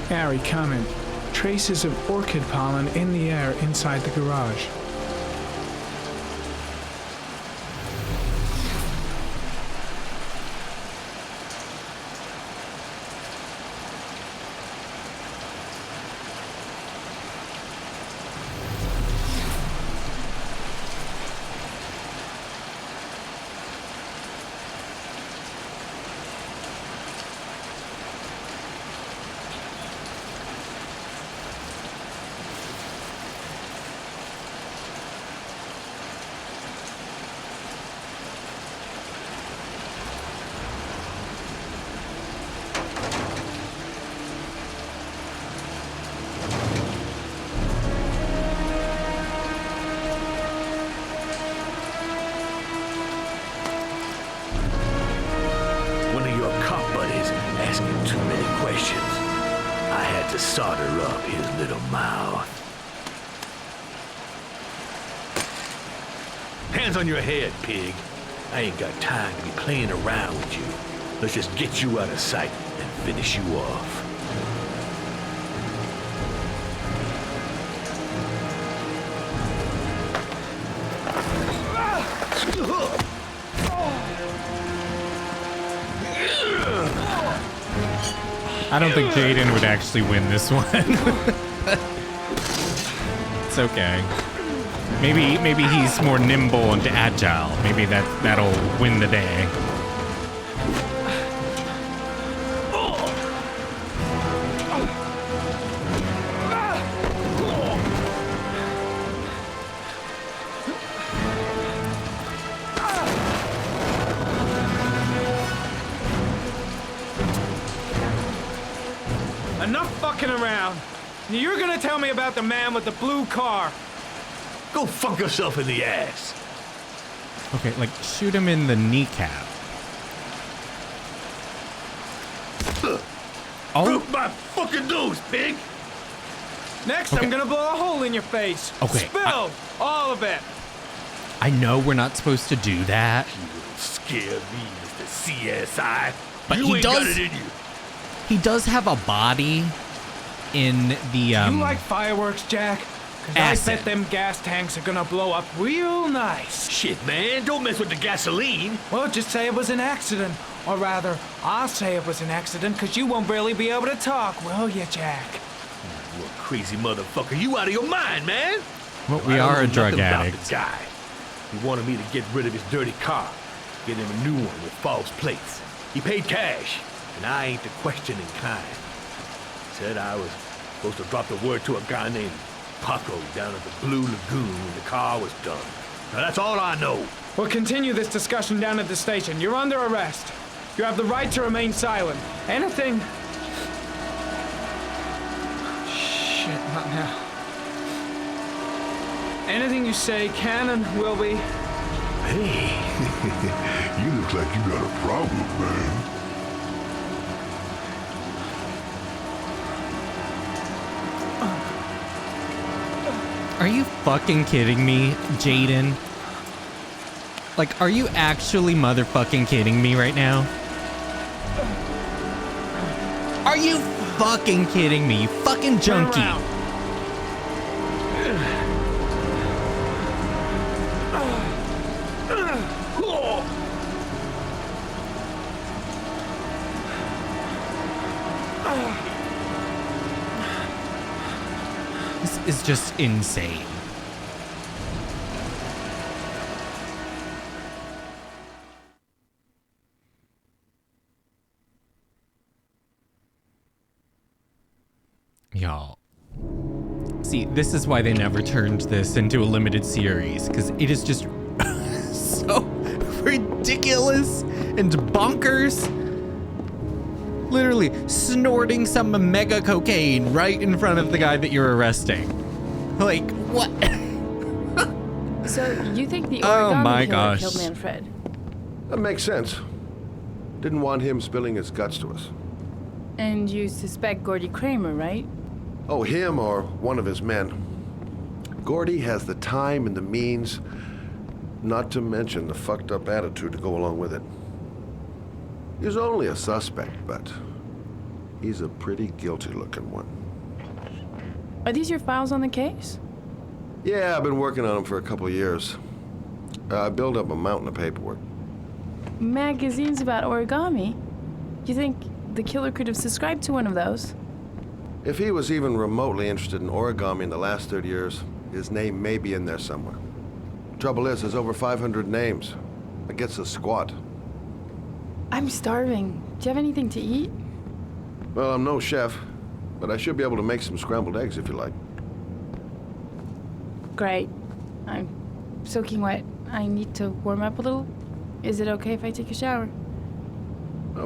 Harry, comment. Traces of orchid pollen in the air inside the garage. Solder up his little mouth. Hands on your head, pig. I ain't got time to be playing around with you. Let's just get you out of sight and finish you off. I don't think Jaden would actually win this one. It's okay. Maybe he's more nimble and agile. Maybe that'll win the day. Enough fucking around. You're gonna tell me about the man with the blue car. Go fuck yourself in the ass. Okay, like shoot him in the kneecap. Oh my fucking nose, pig! Next, Okay. I'm gonna blow a hole in your face. Okay, Spill all of it. I know we're not supposed to do that, Scare me, Mr. CSI. but you he ain't does. got it in you. He does have a body in the You like fireworks, Jack? 'Cause I acid. bet them gas tanks are gonna blow up real nice. Shit, man, don't mess with the gasoline. Well, just say it was an accident. Or rather, I'll say it was an accident because you won't really be able to talk, will you, Jack? You a crazy motherfucker. You out of your mind, man. Well, we I don't are know a drug nothing about addict. the guy. He wanted me to get rid of his dirty car, get him a new one with false plates. He paid cash, and I ain't the questioning kind. Said I was supposed to drop the word to a guy named Paco down at the Blue Lagoon when the car was done. Now, that's all I know. We'll continue this discussion down at the station. You're under arrest. You have the right to remain silent. Anything... Shit, not now. Anything you say can and will be... Hey, you look like you got a problem, man. Are you fucking kidding me, Jaden? Like, are you actually motherfucking kidding me right now? Are you fucking kidding me, you fucking junkie? This is just insane. Y'all. See, this is why they never turned this into a limited series, because it is just so ridiculous and bonkers. Literally snorting some mega cocaine right in front of the guy that you're arresting. Like, what? So, you think the Oh my origami killer gosh. killed Manfred? That makes sense. Didn't want him spilling his guts to us. And you suspect Gordy Kramer, right? Oh, him or one of his men. Gordy has the time and the means, not to mention the fucked up attitude to go along with it. He's only a suspect, but he's a pretty guilty looking one. Are these your files on the case? Yeah, I've been working on him for a couple of years. I built up a mountain of paperwork. Magazines about origami? You think the killer could have subscribed to one of those? If he was even remotely interested in origami in the last 30 years, his name may be in there somewhere. Trouble is, there's over 500 names. That gets us squat. I'm starving. Do you have anything to eat? Well, I'm no chef, but I should be able to make some scrambled eggs if you like. Great. I'm soaking wet. I need to warm up a little. Is it okay if I take a shower?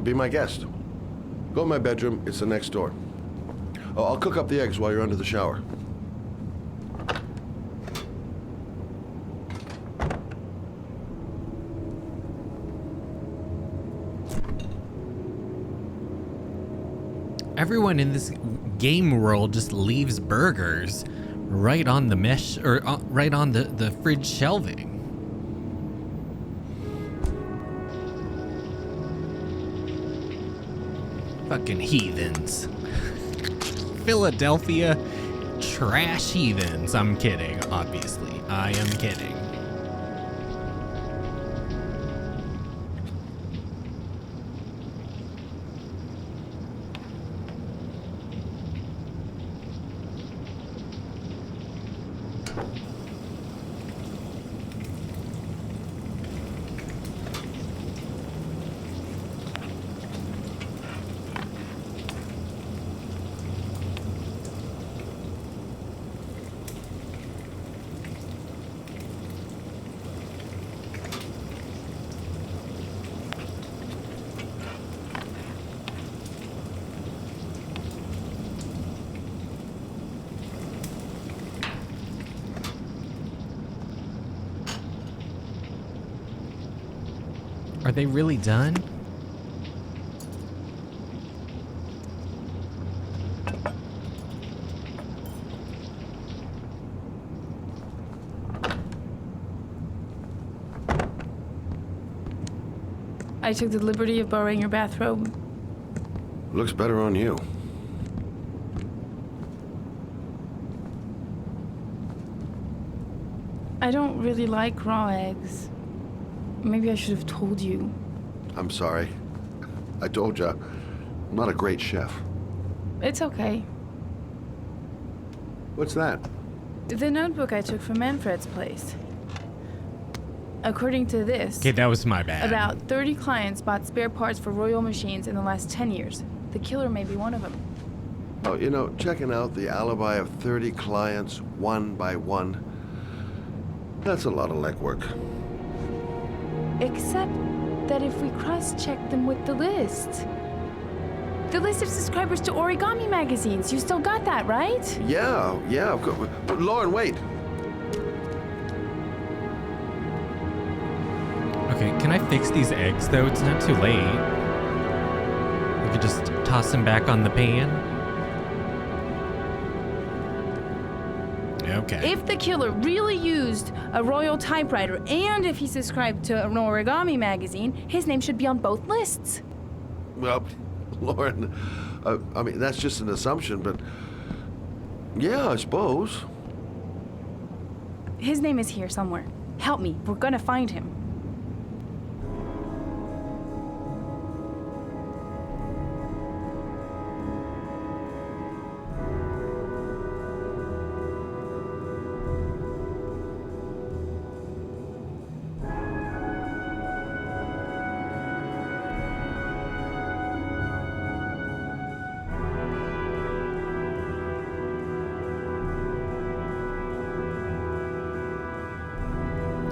Be my guest. Go in my bedroom. It's the next door. Oh, I'll cook up the eggs while you're under the shower. Everyone in this game world just leaves burgers right on the mesh, or right on the fridge shelving. Fucking heathens. Philadelphia trash heathens. I'm kidding, obviously. I am kidding. Are they really done? I took the liberty of borrowing your bathrobe. Looks better on you. I don't really like raw eggs. Maybe I should have told you. I'm sorry. I told you, I'm not a great chef. It's okay. What's that? The notebook I took from Manfred's place. According to this, Okay, that was my bad. about 30 clients bought spare parts for Royal machines in the last 10 years. The killer may be one of them. Oh, you know, checking out the alibi of 30 clients one by one, That's a lot of legwork. Except that if we cross-check them with the list. The list of subscribers to Origami magazines. You still got that, right? Yeah, of course. But Lauren, wait. Okay, can I fix these eggs, though? It's not too late. We could just toss them back on the pan. Okay. If the killer really used a royal typewriter and if he subscribed to an Origami magazine, his name should be on both lists. Well, Lauren, I mean, that's just an assumption, but yeah, I suppose. His name is here somewhere. Help me. We're gonna find him.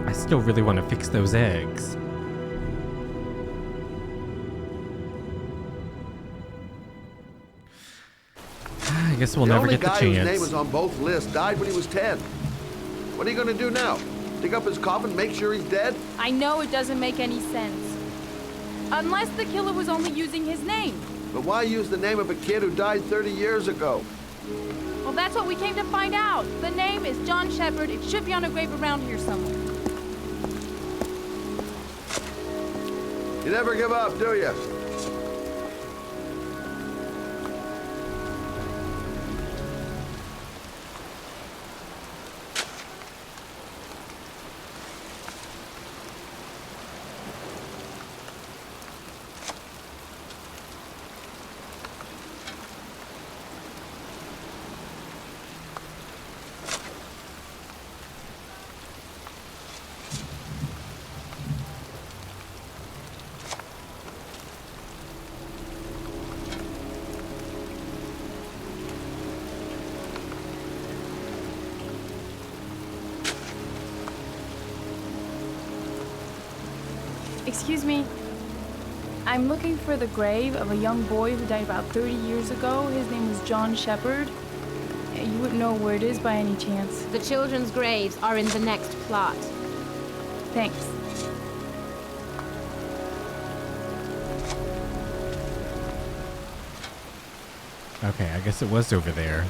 I still really want to fix those eggs. I guess we'll never get the chance. The only guy whose name was on both lists died when he was 10. What are you going to do now? Dig up his coffin, make sure he's dead? I know it doesn't make any sense. Unless the killer was only using his name. But why use the name of a kid who died 30 years ago? Well, that's what we came to find out. The name is John Shepard. It should be on a grave around here somewhere. You never give up, do you? Excuse me. I'm looking for the grave of a young boy who died about 30 years ago. His name was John Shepard. You wouldn't know where it is by any chance. The children's graves are in the next plot. Thanks. Okay, I guess it was over there.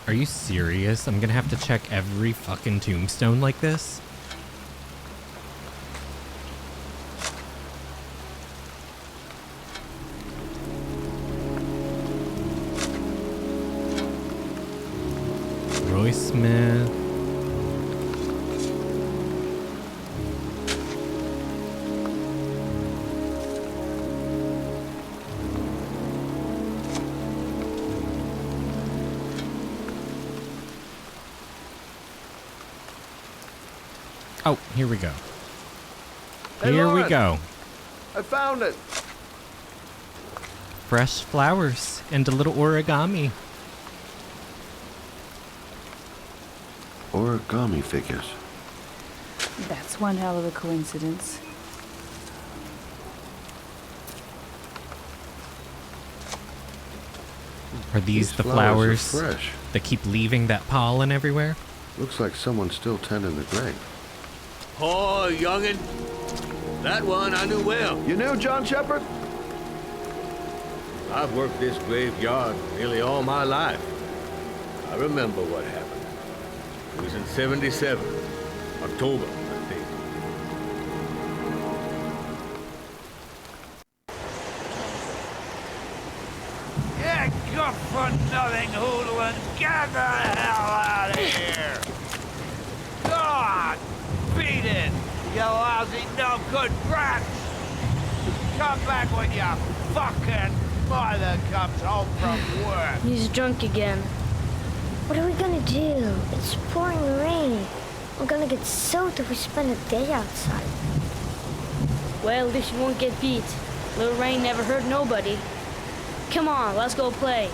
Are you serious? I'm gonna have to check every fucking tombstone like this? Roy Smith. Oh, here we go. Hey, Here Lauren, we go. I found it. Fresh flowers and a little origami. Origami figures. That's one hell of a coincidence. Are these the flowers flowers are fresh. that keep leaving that pollen everywhere? Looks like someone's still tending the grave. Oh, youngin'. That one I knew well. You knew John Shepard? I've worked this graveyard nearly all my life. I remember what happened. It was in 77. October, I think. Yeah, good for nothing hoodlum. Get the hell out of here! God, beat it, you lousy no good brats! Come back when your fucking mother comes home from work. He's drunk again. What are we gonna do? It's pouring rain. We're gonna get soaked if we spend a day outside. Well, at least you won't get beat. Little rain never hurt nobody. Come on, let's go play.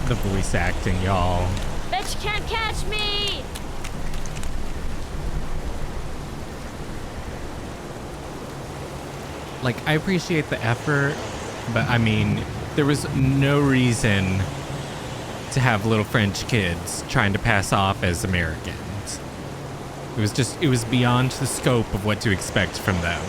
The voice acting, y'all. Bet you can't catch me! Like, I appreciate the effort, but I mean, there was no reason to have little French kids trying to pass off as Americans. It was beyond the scope of what to expect from them.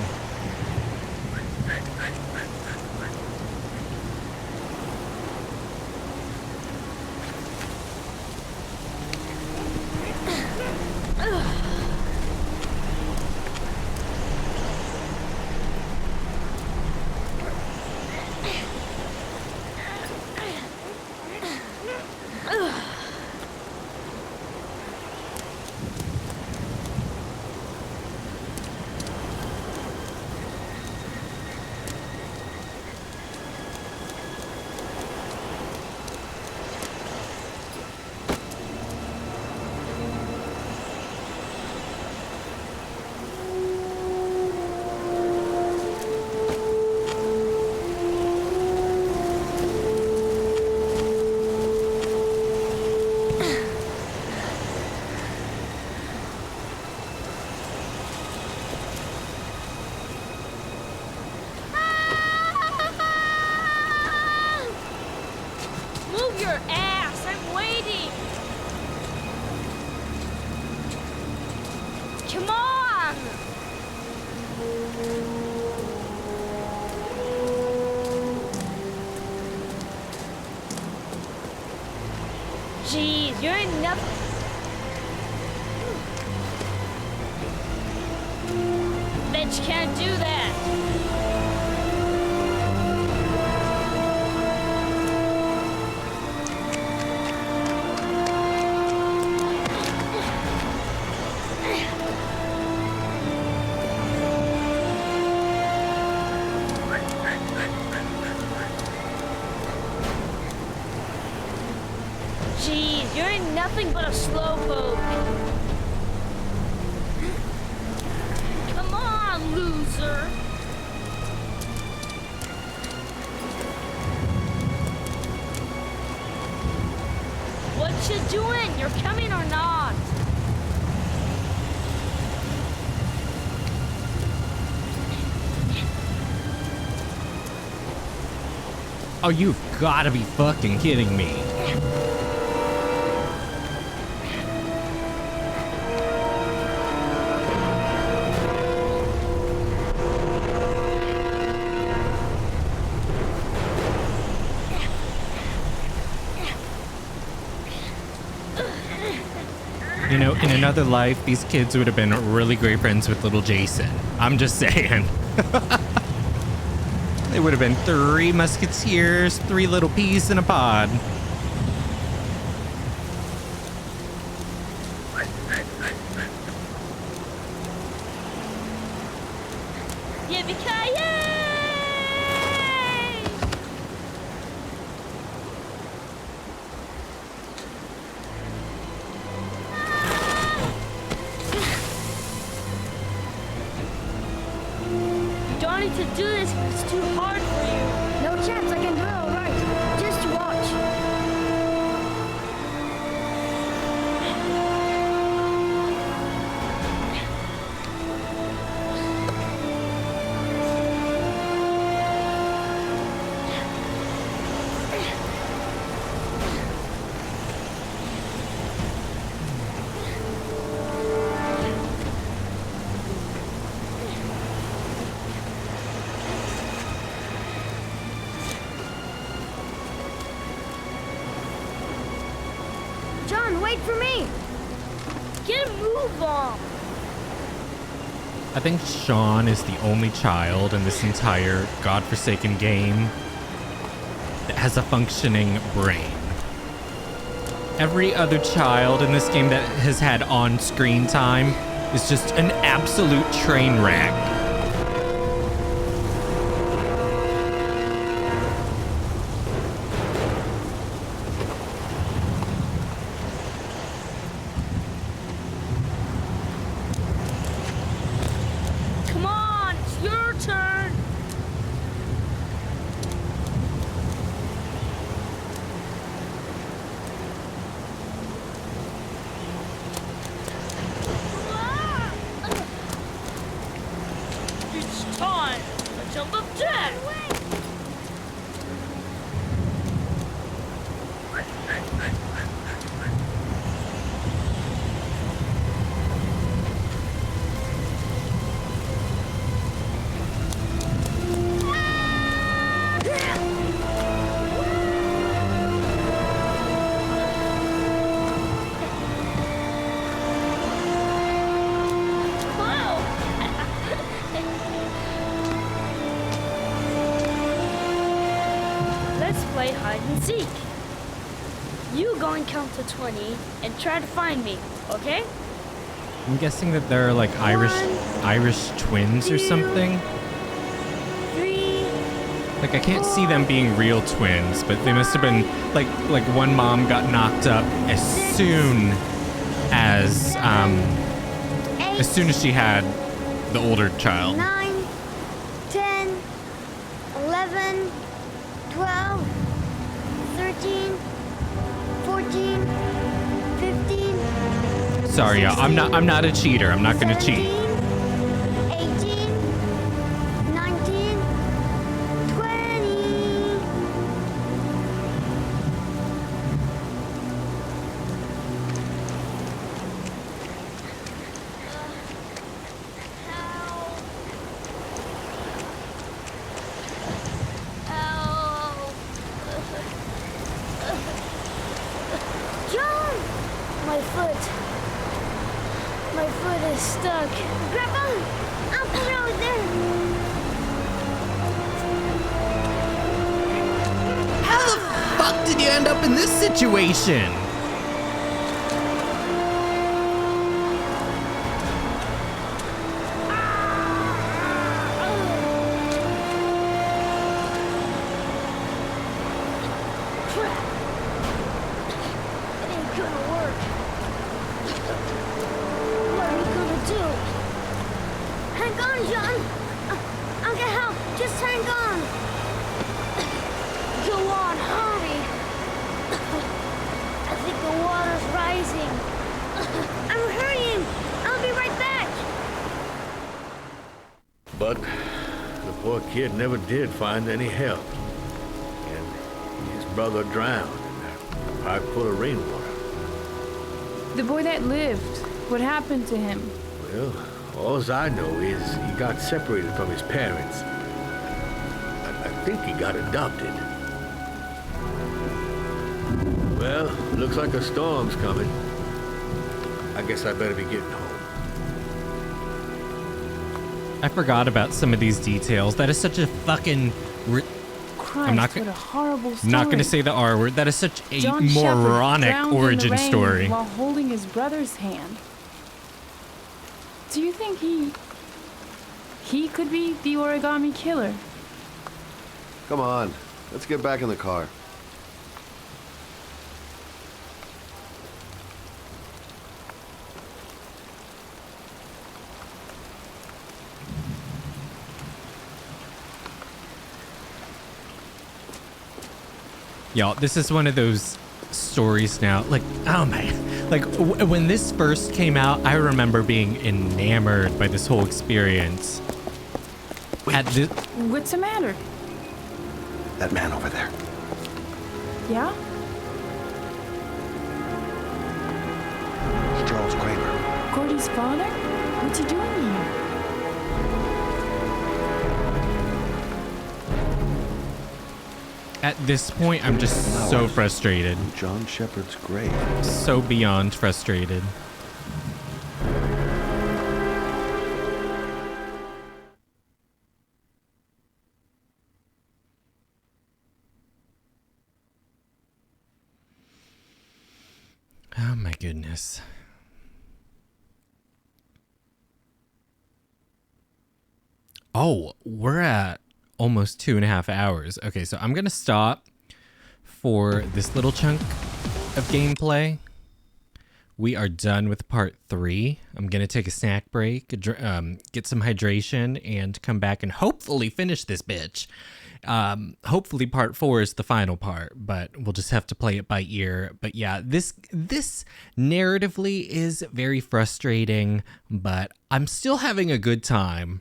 Move your ass! I'm waiting! Come on! Jeez, you're in nothing. Bet you can't do that. Jeez, you're in nothing but a slowpoke. Come on, loser. What you doing? You're coming or not? Oh, you've gotta be fucking kidding me. You know, in another life, these kids would have been really great friends with little Jason. I'm just saying. They would have been 3 musketeers, 3 little peas in a pod. Yippee-ki-yay! You don't need to do this. It's too hard for you. No chance, I can do it all right. Just watch. John, wait for me. Get a move on. I think Sean is the only child in this entire godforsaken game that has a functioning brain. Every other child in this game that has had on-screen time is just an absolute train wreck. Jump up, Jack! Let's play hide and seek. You go and count to 20 and try to find me, okay? I'm guessing that they're like Irish twins or something. 3. Like I can't see them being real twins, but they must have been like one mom got knocked up as soon as she had the older child. 9, 10, 11, 12, 13, 14, 15. Sorry, y'all. I'm not a cheater. I'm not gonna cheat. 18, 19, 20. John! My foot. My foot is stuck. Grandpa, I'll put it over there. How the fuck did you end up in this situation? Crap! It ain't gonna work. What are we gonna do? Hang on, John. I'll get help. Just hang on. Go on, hurry! I think the water's rising. I'm hurrying. I'll be right back. But the poor kid never did find any help. And his brother drowned in a pipe full of rainwater. The boy that lived, what happened to him? Well, all I know is he got separated from his parents. I think he got adopted. Well, looks like a storm's coming. I guess I better be getting home. I forgot about some of these details. That is such a fucking. Christ, I'm not what a horrible story. I'm not gonna say the R word. That is such a John Shepherd moronic drowned in the origin rain story. while holding his brother's hand. Do you think he could be the origami killer? Come on, let's get back in the car. Y'all, this is one of those stories now. Like, oh man. Like, when this first came out, I remember being enamored by this whole experience. What's the matter? That man over there. Yeah? It's Charles Kramer. Gordy's father? What's he doing here? At this point, I'm just so frustrated. John Shepherd's grave. So beyond frustrated. Oh my goodness. Oh, we're at almost 2.5 hours. Okay, so I'm gonna stop for this little chunk of gameplay. We are done with part 3. I'm gonna take a snack break, get some hydration, and come back and hopefully finish this bitch. Hopefully part 4 is the final part, but we'll just have to play it by ear. But yeah, this narratively is very frustrating, but I'm still having a good time.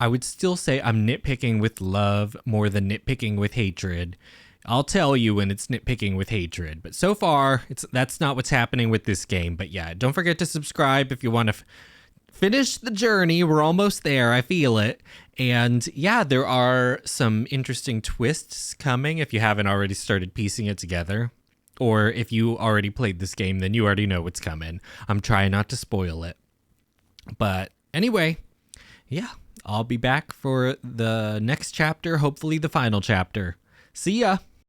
I would still say I'm nitpicking with love more than nitpicking with hatred. I'll tell you when it's nitpicking with hatred, but so far that's not what's happening with this game. But yeah, don't forget to subscribe if you want to finish the journey. We're almost there. I feel it. And yeah, there are some interesting twists coming if you haven't already started piecing it together. Or if you already played this game, then you already know what's coming. I'm trying not to spoil it. But anyway, yeah, I'll be back for the next chapter, hopefully the final chapter. See ya!